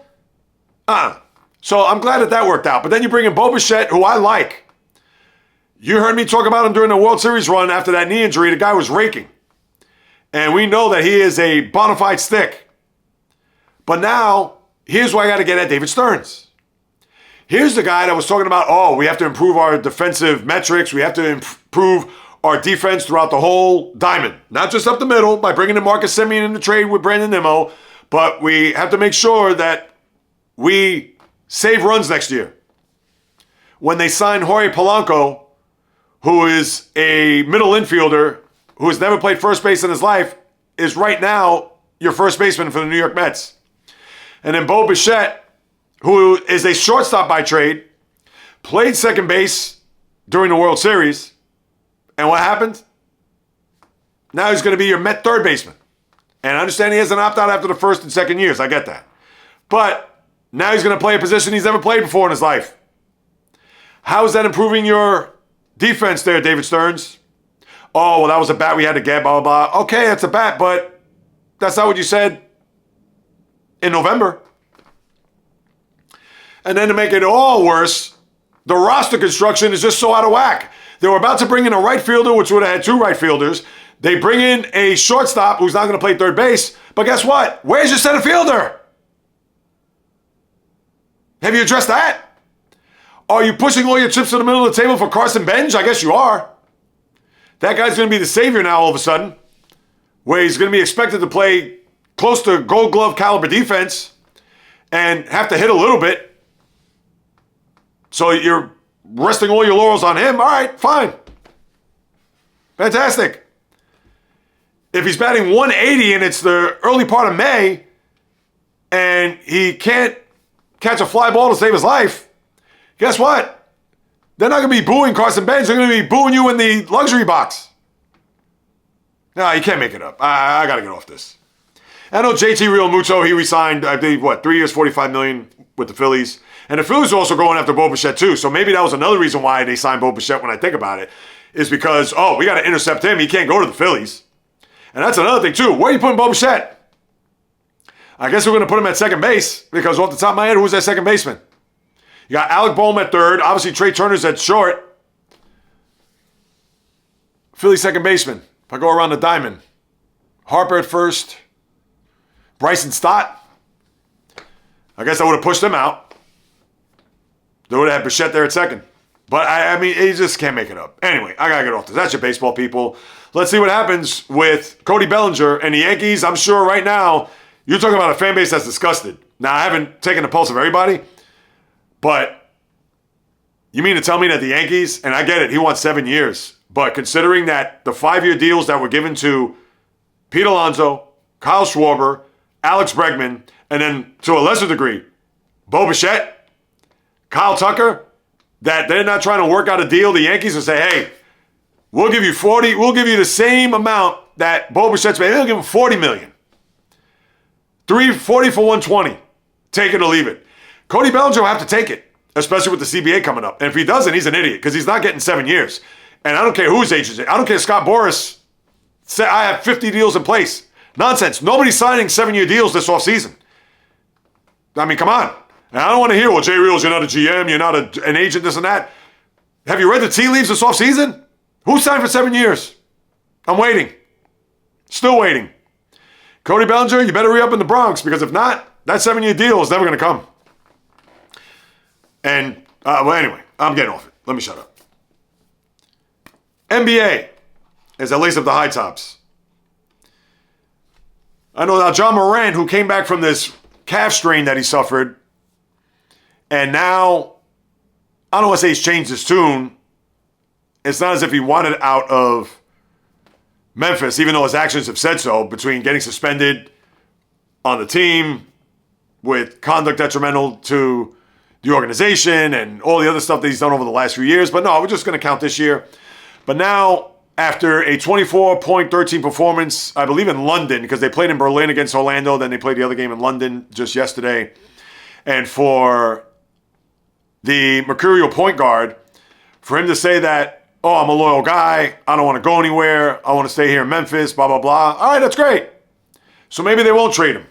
So I'm glad that worked out. But then you bring in Bo Bichette, who I like. You heard me talk about him during the World Series run after that knee injury. The guy was raking. And we know that he is a bona fide stick. But now, here's where I got to get at David Stearns. Here's the guy that was talking about, we have to improve our defensive metrics. We have to improve our defense throughout the whole diamond. Not just up the middle by bringing in Marcus Semien in the trade with Brandon Nimmo, but we have to make sure that we save runs next year. When they signed Jorge Polanco, who is a middle infielder who has never played first base in his life, is right now your first baseman for the New York Mets. And then Bo Bichette, who is a shortstop by trade, played second base during the World Series. And what happened? Now he's going to be your Met third baseman. And I understand he has an opt-out after the first and second years. I get that. But now he's going to play a position he's never played before in his life. How is that improving your defense there, David Stearns? Oh, well, that was a bat we had to get, blah, blah, blah. Okay, that's a bat, but that's not what you said in November. And then to make it all worse, the roster construction is just so out of whack. They were about to bring in a right fielder, which would have had 2 right fielders. They bring in a shortstop who's not going to play third base. But guess what? Where's your center fielder? Have you addressed that? Are you pushing all your chips to the middle of the table for Carson Benj? I guess you are. That guy's going to be the savior now all of a sudden, where he's going to be expected to play close to Gold Glove caliber defense and have to hit a little bit. So you're resting all your laurels on him. All right, fine. Fantastic. If he's batting 180 and it's the early part of May and he can't catch a fly ball to save his life, guess what? They're not going to be booing Carson Benz. They're going to be booing you in the luxury box. No, you can't make it up. I got to get off this. I know JT Realmuto, he resigned, I think, 3 years, $45 million with the Phillies. And the Phillies are also going after Bo Bichette too. So maybe that was another reason why they signed Bo Bichette when I think about it, is because, we got to intercept him. He can't go to the Phillies. And that's another thing too. Where are you putting Bo Bichette? I guess we're going to put him at second base because off the top of my head, who's that second baseman? You got Alec Boehm at third. Obviously, Trey Turner's at short. Philly second baseman. If I go around the diamond. Harper at first. Bryson Stott. I guess I would have pushed him out. They would have had Bichette there at second. But, I mean, he just can't make it up. Anyway, I got to get off this. That's your baseball, people. Let's see what happens with Cody Bellinger and the Yankees. I'm sure right now, you're talking about a fan base that's disgusted. Now, I haven't taken the pulse of everybody, but you mean to tell me that the Yankees, and I get it, he wants 7 years, but considering that the 5-year deals that were given to Pete Alonso, Kyle Schwarber, Alex Bregman, and then to a lesser degree, Bo Bichette, Kyle Tucker, that they're not trying to work out a deal, the Yankees will say, hey, we'll give you 40, we'll give you the same amount that Bo Bichette's made. They'll give him $40 million. 340 for 120. Take it or leave it. Cody Bellinger will have to take it, especially with the CBA coming up. And if he doesn't, he's an idiot because he's not getting 7 years. And I don't care whose agent is. I don't care if Scott Boras said, I have 50 deals in place. Nonsense. Nobody's signing 7-year deals this offseason. I mean, come on. And I don't want to hear, well, JAYREELZ, you're not a GM, you're not an agent, this and that. Have you read the tea leaves this offseason? Who signed for 7 years? I'm waiting. Still waiting. Cody Bellinger, you better re-up in the Bronx because if not, that 7-year deal is never going to come. And, anyway, I'm getting off it. Let me shut up. NBA, as I lace up the high tops. I know now John Morant, who came back from this calf strain that he suffered, and now, I don't want to say he's changed his tune. It's not as if he wanted out of Memphis, even though his actions have said so, between getting suspended on the team with conduct detrimental to the organization and all the other stuff that he's done over the last few years. But no, we're just going to count this year. But now, after a 24.13 performance, I believe in London, because they played in Berlin against Orlando, then they played the other game in London just yesterday. And for the Mercurial point guard, for him to say that, oh, I'm a loyal guy, I don't want to go anywhere, I want to stay here in Memphis, blah, blah, blah. All right, that's great. So maybe they won't trade him.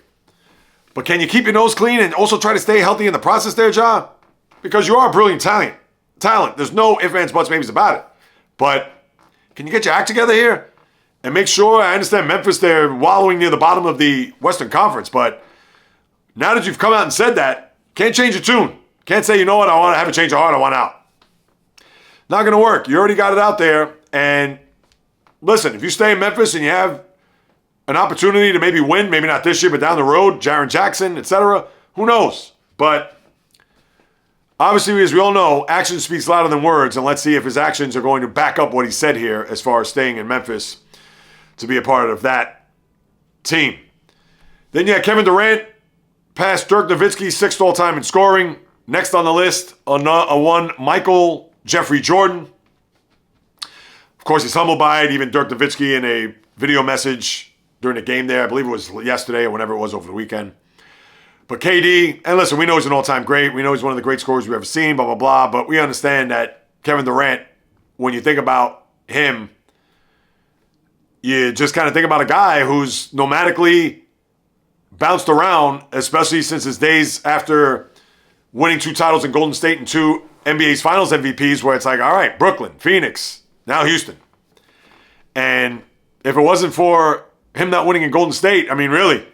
But can you keep your nose clean and also try to stay healthy in the process there, Ja? Because you are a brilliant talent. There's no ifs, ands, buts, maybes about it. But can you get your act together here? And make sure, I understand Memphis, they're wallowing near the bottom of the Western Conference, but now that you've come out and said that, can't change your tune. Can't say, you know what, I want to have a change of heart, I want out. Not going to work. You already got it out there. And listen, if you stay in Memphis and you have an opportunity to maybe win, maybe not this year, but down the road, Jaren Jackson, etc., who knows? But obviously, as we all know, action speaks louder than words, and let's see if his actions are going to back up what he said here as far as staying in Memphis to be a part of that team. Then you had Kevin Durant passed Dirk Nowitzki, 6th all-time in scoring. Next on the list, one Michael Jeffrey Jordan. Of course, he's humbled by it. Even Dirk Nowitzki in a video message during the game there, I believe it was yesterday or whenever it was over the weekend. But KD, and listen, we know he's an all-time great. We know he's one of the great scorers we've ever seen, blah, blah, blah. But we understand that Kevin Durant, when you think about him, you just kind of think about a guy who's nomadically bounced around, especially since his days after winning 2 titles in Golden State and 2 NBA's Finals MVPs, where it's like, all right, Brooklyn, Phoenix, now Houston. And if it wasn't for him not winning in Golden State, I mean, really,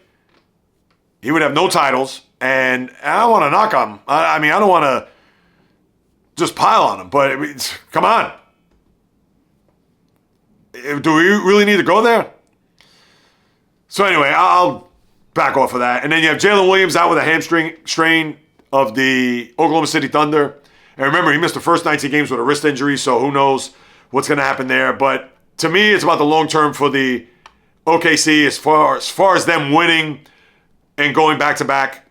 he would have no titles. And I don't want to knock on him. I mean, I don't want to just pile on him, but come on. Do we really need to go there? So anyway, I'll back off of that. And then you have Jalen Williams out with a hamstring strain of the Oklahoma City Thunder. And remember, he missed the first 19 games with a wrist injury, so who knows what's going to happen there. But to me, it's about the long term for the OKC as far as them winning and going back-to-back.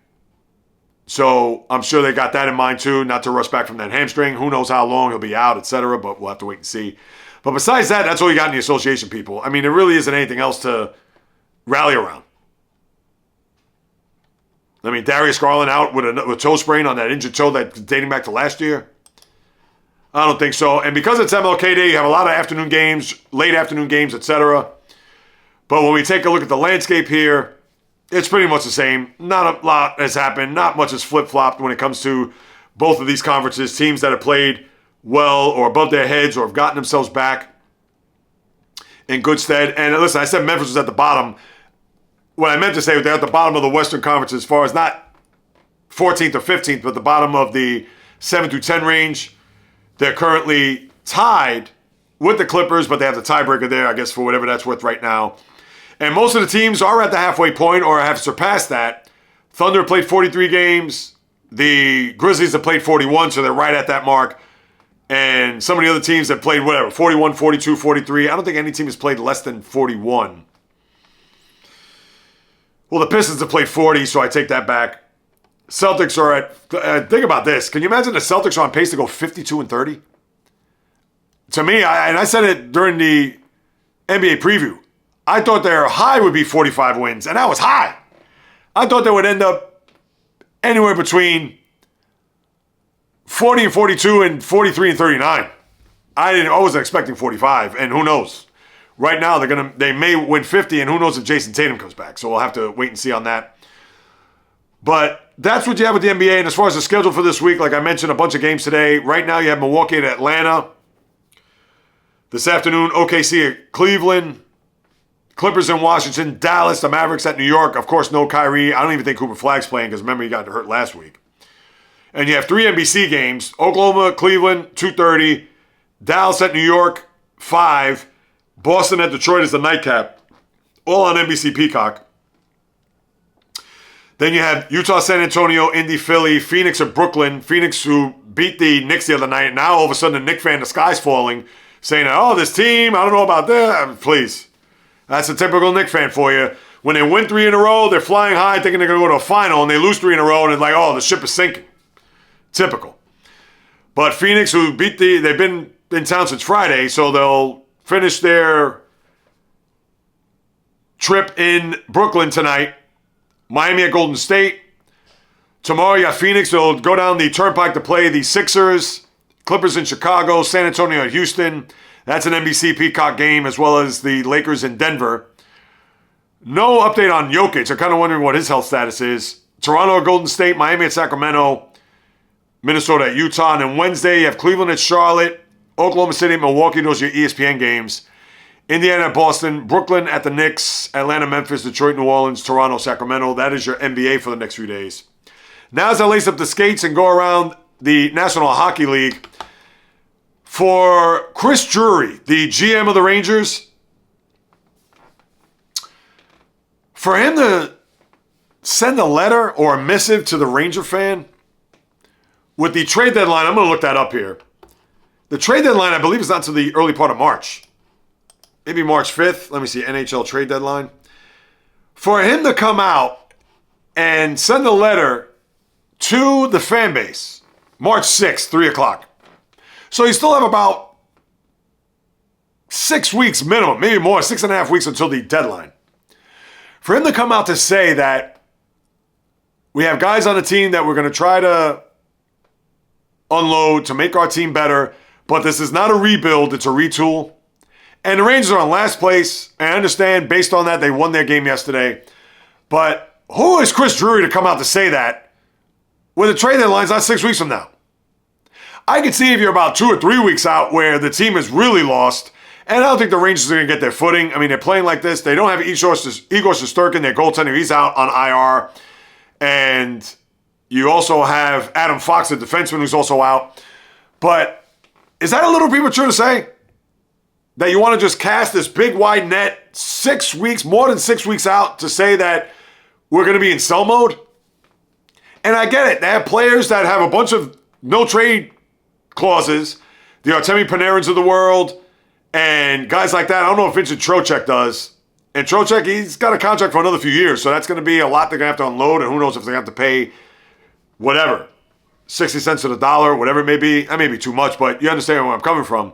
So I'm sure they got that in mind too, not to rush back from that hamstring. Who knows how long he'll be out, etc., but we'll have to wait and see. But besides that, that's all you got in the association, people. I mean, there really isn't anything else to rally around. I mean, Darius Garland out with a toe sprain on that injured toe that's dating back to last year? I don't think so. And because it's MLK Day, you have a lot of afternoon games, late afternoon games, etc. But when we take a look at the landscape here, it's pretty much the same. Not a lot has happened. Not much has flip-flopped when it comes to both of these conferences. Teams that have played well or above their heads or have gotten themselves back in good stead. And listen, I said Memphis was at the bottom. What I meant to say, they're at the bottom of the Western Conference as far as not 14th or 15th, but the bottom of the 7 through 10 range. They're currently tied with the Clippers, but they have the tiebreaker there, I guess, for whatever that's worth right now. And most of the teams are at the halfway point or have surpassed that. Thunder played 43 games. The Grizzlies have played 41, so they're right at that mark. And some of the other teams have played, 41, 42, 43. I don't think any team has played less than 41. Well, the Pistons have played 40, so I take that back. Celtics are at, think about this. Can you imagine the Celtics are on pace to go 52-30? To me, and I said it during the NBA preview, I thought their high would be 45 wins, and that was high. I thought they would end up anywhere between 40 and 42 and 43 and 39. I wasn't expecting 45, and who knows? Right now, they may win 50, and who knows if Jason Tatum comes back. So we'll have to wait and see on that. But that's what you have with the NBA. And as far as the schedule for this week, like I mentioned, a bunch of games today. Right now, you have Milwaukee at Atlanta. This afternoon, OKC at Cleveland. Clippers in Washington. Dallas, the Mavericks at New York. Of course, no Kyrie. I don't even think Cooper Flagg's playing because remember, he got hurt last week. And you have 3 NBC games. Oklahoma, Cleveland, 2:30. Dallas at New York, 5. Boston at Detroit is the nightcap. All on NBC Peacock. Then you have Utah, San Antonio, Indy, Philly, Phoenix at Brooklyn. Phoenix who beat the Knicks the other night. Now all of a sudden the Knicks fan, the sky's falling. Saying, oh, this team, I don't know about that. Please. That's a typical Knicks fan for you. When they win 3 in a row, they're flying high thinking they're going to go to a final, and they lose 3 in a row, and it's like, oh, the ship is sinking. Typical. But Phoenix, who they've been in town since Friday, so they'll finish their trip in Brooklyn tonight. Miami at Golden State. Tomorrow you got Phoenix. They'll go down the turnpike to play the Sixers. Clippers in Chicago. San Antonio at Houston. That's an NBC Peacock game, as well as the Lakers in Denver. No update on Jokic. I'm kind of wondering what his health status is. Toronto at Golden State. Miami at Sacramento. Minnesota at Utah. And then Wednesday you have Cleveland at Charlotte. Oklahoma City at Milwaukee. Those are your ESPN games. Indiana at Boston. Brooklyn at the Knicks. Atlanta, Memphis, Detroit, New Orleans, Toronto, Sacramento. That is your NBA for the next few days. Now as I lace up the skates and go around the National Hockey League, for Chris Drury, the GM of the Rangers, for him to send a letter or a missive to the Ranger fan with the trade deadline, I'm going to look that up here. The trade deadline, I believe, is not until the early part of March. Maybe March 5th. Let me see, NHL trade deadline. For him to come out and send a letter to the fan base, March 6th, 3 o'clock. So you still have about 6 weeks minimum, maybe more, 6.5 weeks until the deadline. For him to come out to say that we have guys on the team that we're going to try to unload to make our team better, but this is not a rebuild, it's a retool. And the Rangers are in last place. I understand based on that they won their game yesterday. But who is Chris Drury to come out to say that when the trade deadline's not 6 weeks from now? I can see if you're about 2 or 3 weeks out where the team is really lost. And I don't think the Rangers are going to get their footing. I mean, they're playing like this. They don't have Igor Shesterkin, their goaltender. He's out on IR. And you also have Adam Fox, the defenseman, who's also out. But is that a little premature to say? That you want to just cast this big wide net 6 weeks, more than 6 weeks out to say that we're going to be in sell mode? And I get it. They have players that have a bunch of no trade clauses. The Artemi Panarins of the world and guys like that. I don't know if Vincent Trocheck does. And Trocheck, he's got a contract for another few years. So that's going to be a lot they're going to have to unload. And who knows if they're going to have to pay whatever, 60 cents to the dollar, whatever it may be. That may be too much, but you understand where I'm coming from.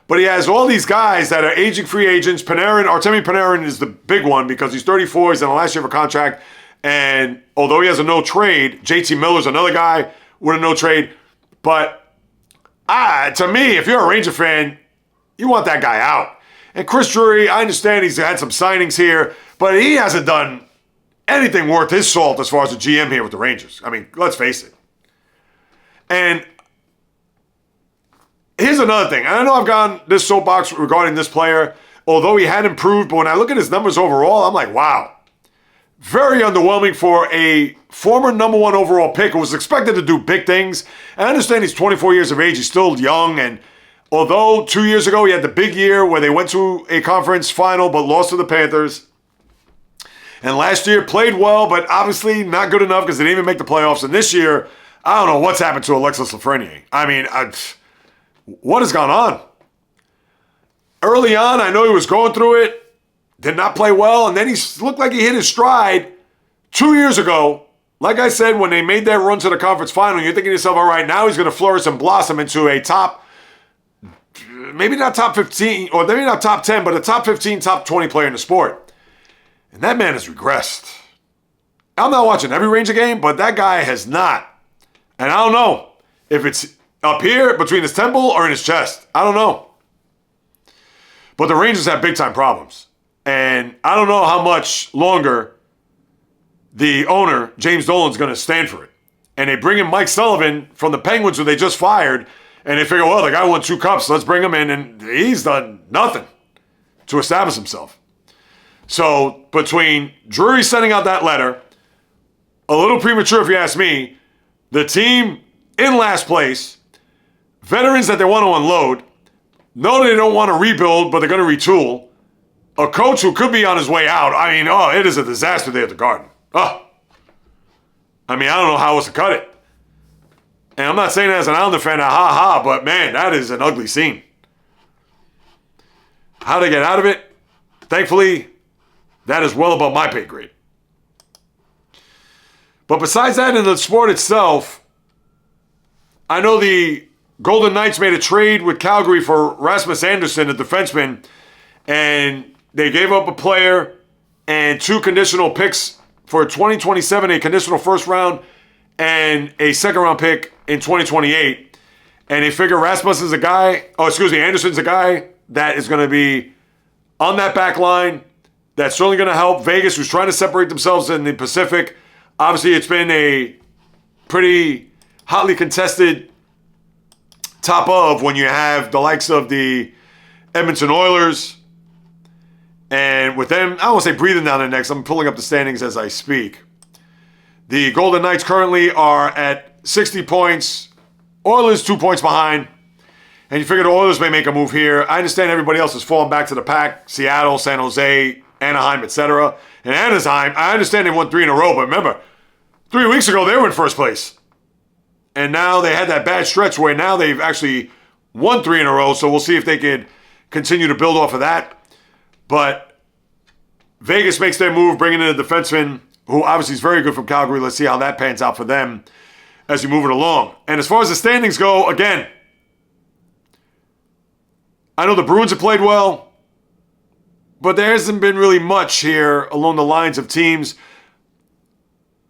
But he has all these guys that are aging free agents. Artemi Panarin is the big one because he's 34. He's in the last year of a contract. And although he has a no trade, JT Miller's another guy with a no trade. But to me, if you're a Ranger fan, you want that guy out. And Chris Drury, I understand he's had some signings here, but he hasn't done anything worth his salt as far as the GM here with the Rangers. I mean, let's face it. And here's another thing. I know I've gone this soapbox regarding this player, although he had improved, but when I look at his numbers overall, I'm like, wow. Very underwhelming for a former number 1 overall pick who was expected to do big things. And I understand he's 24 years of age. He's still young. And although 2 years ago he had the big year where they went to a conference final but lost to the Panthers. And last year played well, but obviously not good enough because they didn't even make the playoffs. And this year, I don't know what's happened to Alexis Lafreniere. I mean, what has gone on? Early on, I know he was going through it. Did not play well, and then he looked like he hit his stride 2 years ago. Like I said, when they made that run to the conference final, you're thinking to yourself, all right, now he's going to flourish and blossom into a top, maybe not top 15, or maybe not top 10, but a top 15, top 20 player in the sport. And that man has regressed. I'm not watching every Ranger game, but that guy has not. And I don't know if it's up here between his temple or in his chest. I don't know. But the Rangers have big-time problems. And I don't know how much longer the owner, James Dolan's going to stand for it. And they bring in Mike Sullivan from the Penguins, who they just fired. And they figure, well, the guy won 2 cups. Let's bring him in. And he's done nothing to establish himself. So between Drury sending out that letter, a little premature if you ask me, the team in last place, veterans that they want to unload, know they don't want to rebuild, but they're going to retool. A coach who could be on his way out. I mean, it is a disaster there at the Garden. I mean, I don't know how else to cut it. And I'm not saying that as an Islander fan, but man, that is an ugly scene. How to get out of it? Thankfully, that is well above my pay grade. But besides that, in the sport itself, I know the Golden Knights made a trade with Calgary for Rasmus Andersson, a defenseman, and they gave up a player and 2 conditional picks for 2027, a conditional first round and a second round pick in 2028. And they figure Andersson's a guy that is going to be on that back line. That's certainly going to help Vegas, who's trying to separate themselves in the Pacific. Obviously, it's been a pretty hotly contested top of when you have the likes of the Edmonton Oilers. And with them, I don't want to say breathing down their necks. I'm pulling up the standings as I speak. The Golden Knights currently are at 60 points. Oilers 2 points behind. And you figure the Oilers may make a move here. I understand everybody else has fallen back to the pack. Seattle, San Jose, Anaheim, etc. And Anaheim, I understand they won 3 in a row, but remember, 3 weeks ago they were in first place. And now they had that bad stretch where now they've actually won 3 in a row, so we'll see if they can continue to build off of that. But Vegas makes their move, bringing in a defenseman who obviously is very good from Calgary. Let's see how that pans out for them as we move it along. And as far as the standings go, again, I know the Bruins have played well, but there hasn't been really much here along the lines of teams.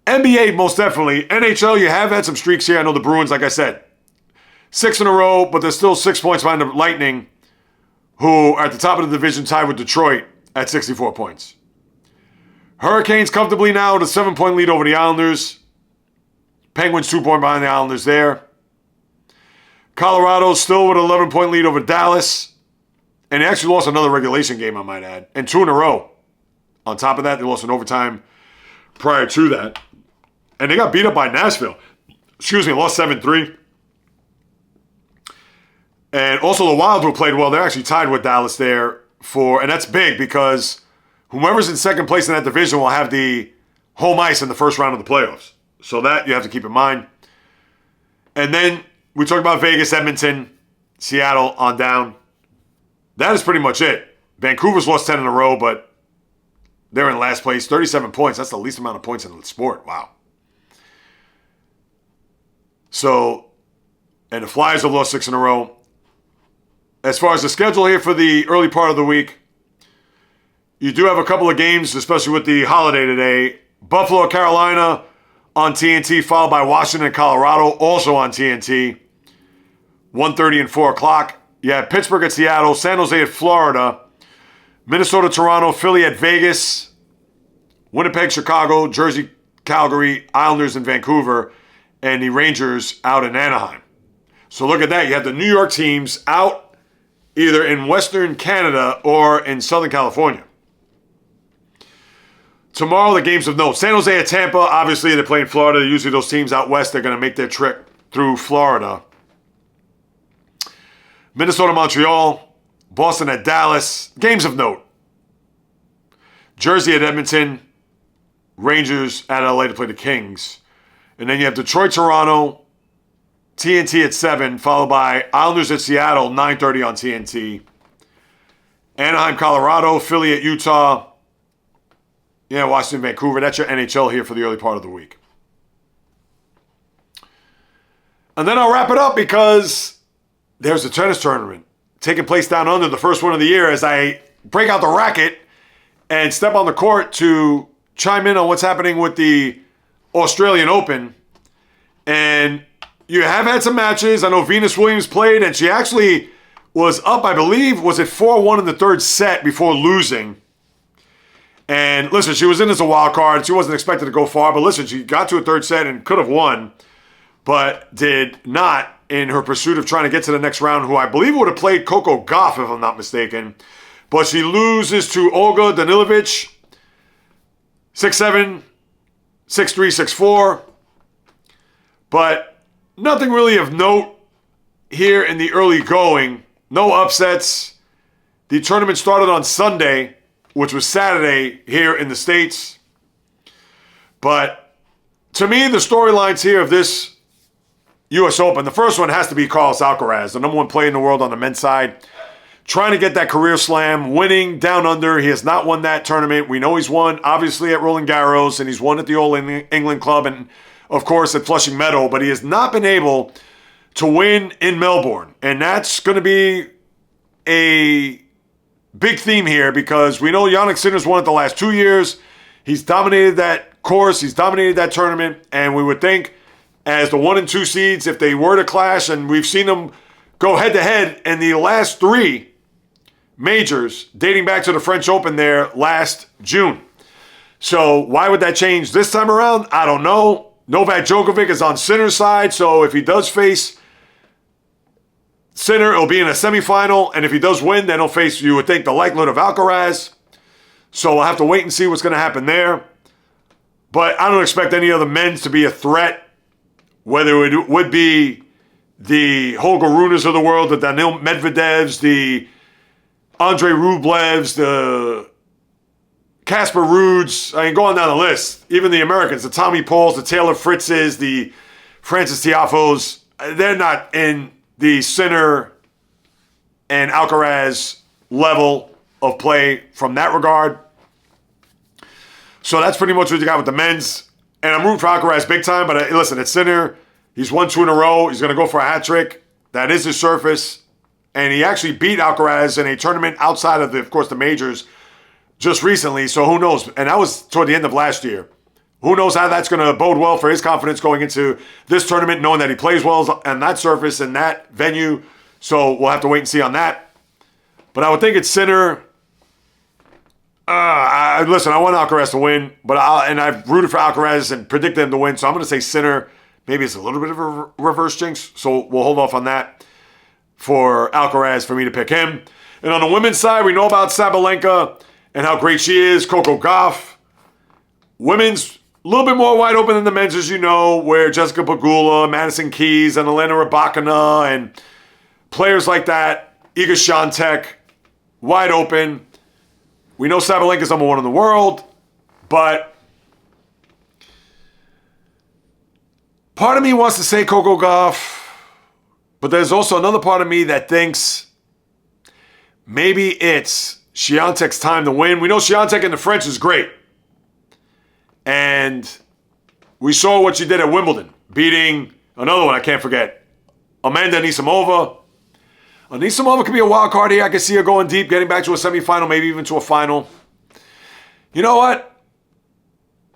NBA, most definitely. NHL, you have had some streaks here. I know the Bruins, like I said, 6 in a row, but they're still 6 points behind the Lightning, who are at the top of the division, tied with Detroit at 64 points. Hurricanes comfortably now with a 7-point lead over the Islanders. Penguins 2 points behind the Islanders there. Colorado still with an 11-point lead over Dallas. And they actually lost another regulation game, I might add. And 2 in a row. On top of that, they lost in overtime prior to that. And they got beat up by Nashville. Lost 7-3. And also the Wild, who played well, they're actually tied with Dallas there and that's big because whomever's in second place in that division will have the home ice in the first round of the playoffs. So that you have to keep in mind. And then we talk about Vegas, Edmonton, Seattle on down. That is pretty much it. Vancouver's lost 10 in a row, but they're in last place. 37 points. That's the least amount of points in the sport. Wow. So, and the Flyers have lost 6 in a row. As far as the schedule here for the early part of the week, you do have a couple of games, especially with the holiday today. Buffalo, Carolina on TNT, followed by Washington, Colorado, also on TNT. 1:30 and 4 o'clock. You have Pittsburgh at Seattle, San Jose at Florida, Minnesota, Toronto, Philly at Vegas, Winnipeg, Chicago, Jersey, Calgary, Islanders in Vancouver, and the Rangers out in Anaheim. So look at that. You have the New York teams out either in Western Canada or in Southern California. Tomorrow, the games of note. San Jose at Tampa. Obviously, they're playing Florida. Usually those teams out west, they're going to make their trip through Florida. Minnesota, Montreal. Boston at Dallas. Games of note. Jersey at Edmonton. Rangers at LA to play the Kings. And then you have Detroit, Toronto. TNT at 7, followed by Islanders at Seattle, 9:30 on TNT. Anaheim, Colorado, Philly at Utah. Yeah, Washington, Vancouver. That's your NHL here for the early part of the week. And then I'll wrap it up because there's a tennis tournament taking place down under, the first one of the year, as I break out the racket and step on the court to chime in on what's happening with the Australian Open. And you have had some matches. I know Venus Williams played, and she actually was up, I believe, was it 4-1 in the third set before losing. And listen, she was in as a wild card. She wasn't expected to go far, but listen, she got to a third set and could have won, but did not in her pursuit of trying to get to the next round, who I believe would have played Coco Gauff, if I'm not mistaken. But she loses to Olga Danilovic, 6-7, 6-3, 6-4. But nothing really of note here in the early going. No upsets. The tournament started on Sunday, which was Saturday here in the States. But to me, the storylines here of this U.S. Open, the first one has to be Carlos Alcaraz, the number 1 player in the world on the men's side. trying to get that career slam, winning down under. He has not won that tournament. We know he's won, obviously, at Roland Garros, and he's won at the All England Club, and, of course, at Flushing Meadow, but he has not been able to win in Melbourne. And that's going to be a big theme here because we know Jannik Sinner's won it the last 2 years. He's dominated that course. He's dominated that tournament. And we would think as the 1 and 2 seeds, if they were to clash, and we've seen them go head-to-head in the last 3 majors dating back to the French Open there last June. So why would that change this time around? I don't know. Novak Djokovic is on Sinner's side, so if he does face Sinner, it'll be in a semifinal, and if he does win, then he'll face, you would think, the likelihood of Alcaraz. So we'll have to wait and see what's going to happen there. But I don't expect any other men's to be a threat, whether it would be the Holger Runes of the world, the Daniil Medvedevs, the Andre Rublevs, the Casper Ruuds. I mean, going down the list. Even the Americans, the Tommy Pauls, the Taylor Fritzes, the Francis Tiafos, they're not in the Sinner and Alcaraz level of play from that regard. So that's pretty much what you got with the men's. And I'm rooting for Alcaraz big time, but listen, it's Sinner. He's won 2 in a row. He's going to go for a hat trick. That is his surface. And he actually beat Alcaraz in a tournament outside of, of course, the majors just recently. So who knows? And that was toward the end of last year. Who knows how that's going to bode well for his confidence going into this tournament, knowing that he plays well on that surface and that venue. So we'll have to wait and see on that. But I would think it's Sinner. Listen, I want Alcaraz to win, but I've rooted for Alcaraz and predicted him to win. So I'm going to say Sinner. Maybe it's a little bit of a reverse jinx. So we'll hold off on that for Alcaraz for me to pick him. And on the women's side, we know about Sabalenka and how great she is. Coco Gauff. Women's a little bit more wide open than the men's, as you know, where Jessica Pegula, Madison Keys, and Elena Rybakina, and players like that, Iga Świątek, wide open. We know Sabalenka's number 1 in the world, but part of me wants to say Coco Gauff, but there's also another part of me that thinks maybe it's Świątek's time to win. We know Świątek in the French is great. And we saw what she did at Wimbledon, beating another one I can't forget, Amanda Anisimova. Anisimova could be a wild card here. I can see her going deep, getting back to a semifinal, maybe even to a final. You know what?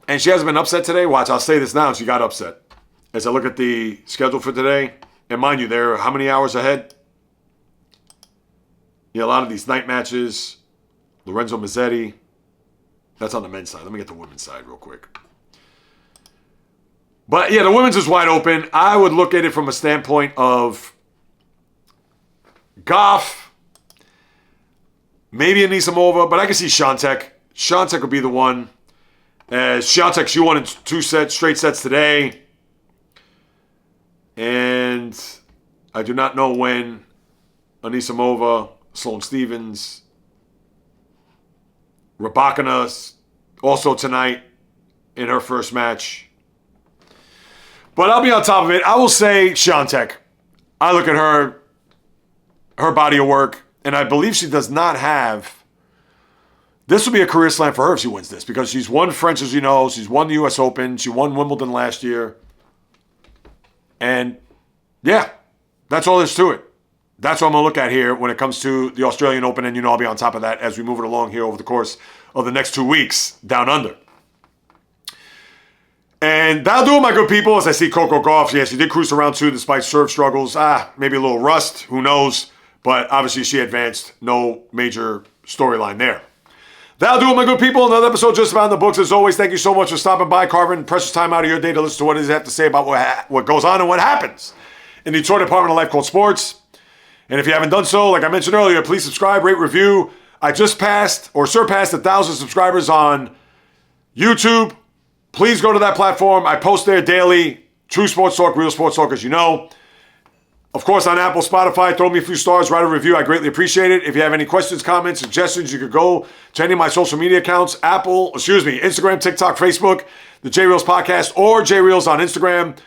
And she hasn't been upset today. Watch, I'll say this now. She got upset. As I look at the schedule for today, and mind you, they're how many hours ahead? Yeah, a lot of these night matches. Lorenzo Mazzetti. That's on the men's side. Let me get the women's side real quick. But yeah, the women's is wide open. I would look at it from a standpoint of Goff, maybe Anisimova, but I can see Świątek. Świątek would be the one. Świątek, she won in 2 straight sets today. And I do not know when Anisimova, Sloane Stephens, Rybakina also tonight in her first match. But I'll be on top of it. I will say Świątek. I look at her body of work, and I believe she does not have... This will be a career slam for her if she wins this, because she's won French, as you know. She's won the U.S. Open. She won Wimbledon last year. And, yeah, that's all there's to it. That's what I'm going to look at here when it comes to the Australian Open, and you know I'll be on top of that as we move it along here over the course of the next 2 weeks down under. And that'll do it, my good people, as I see Coco Gauff. Yes, she did cruise around too despite serve struggles. Maybe a little rust. Who knows? But obviously she advanced. No major storyline there. That'll do it, my good people. Another episode just about in the books. As always, thank you so much for stopping by, carving precious time out of your day to listen to what it is I have to say about what goes on and what happens in the Detroit Department of Life called sports. And if you haven't done so, like I mentioned earlier, please subscribe, rate, review. I just surpassed 1,000 subscribers on YouTube. Please go to that platform. I post there daily. True Sports Talk, Real Sports Talk, as you know. Of course, on Apple, Spotify, throw me a few stars, write a review. I greatly appreciate it. If you have any questions, comments, suggestions, you could go to any of my social media accounts. Instagram, TikTok, Facebook, the JAYREELZ Podcast, or JAYREELZ on Instagram.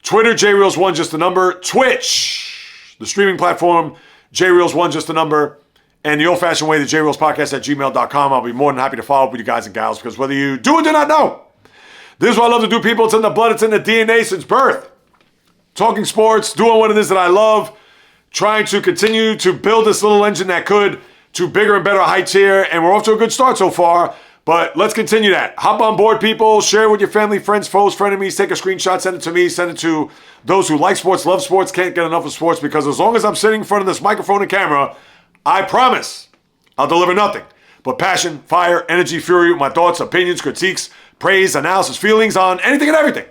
Twitter, JAYREELZ1, just a number. Twitch, the streaming platform, JAYREELZ1, just a number. and the old-fashioned way, the JAYREELZ at gmail.com. I'll be more than happy to follow up with you guys and gals, because whether you do or do not know, this is what I love to do, people. It's in the blood. It's in the DNA since birth. Talking sports, doing what it is that I love, trying to continue to build this little engine that could to bigger and better heights here, and we're off to a good start so far, but let's continue that. Hop on board, people. Share it with your family, friends, foes, frenemies. Take a screenshot, send it to me, send it to those who like sports, love sports, can't get enough of sports, because as long as I'm sitting in front of this microphone and camera, I promise I'll deliver nothing but passion, fire, energy, fury with my thoughts, opinions, critiques, praise, analysis, feelings on anything and everything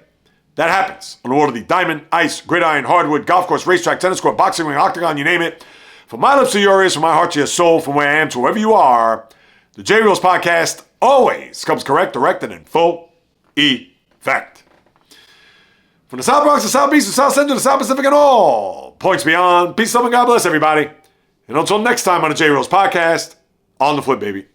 that happens on the world of the diamond, ice, gridiron, hardwood, golf course, racetrack, tennis court, boxing ring, octagon, you name it. From my lips to your ears, from my heart to your soul, from where I am to wherever you are, the JAYREELZ podcast always comes correct, direct, and in full effect. From the South Bronx, the South Beach, the South Central, the South Pacific, and all points beyond. Peace, love, and God bless everybody. And until next time on the JAYREELZ podcast, on the flip, baby.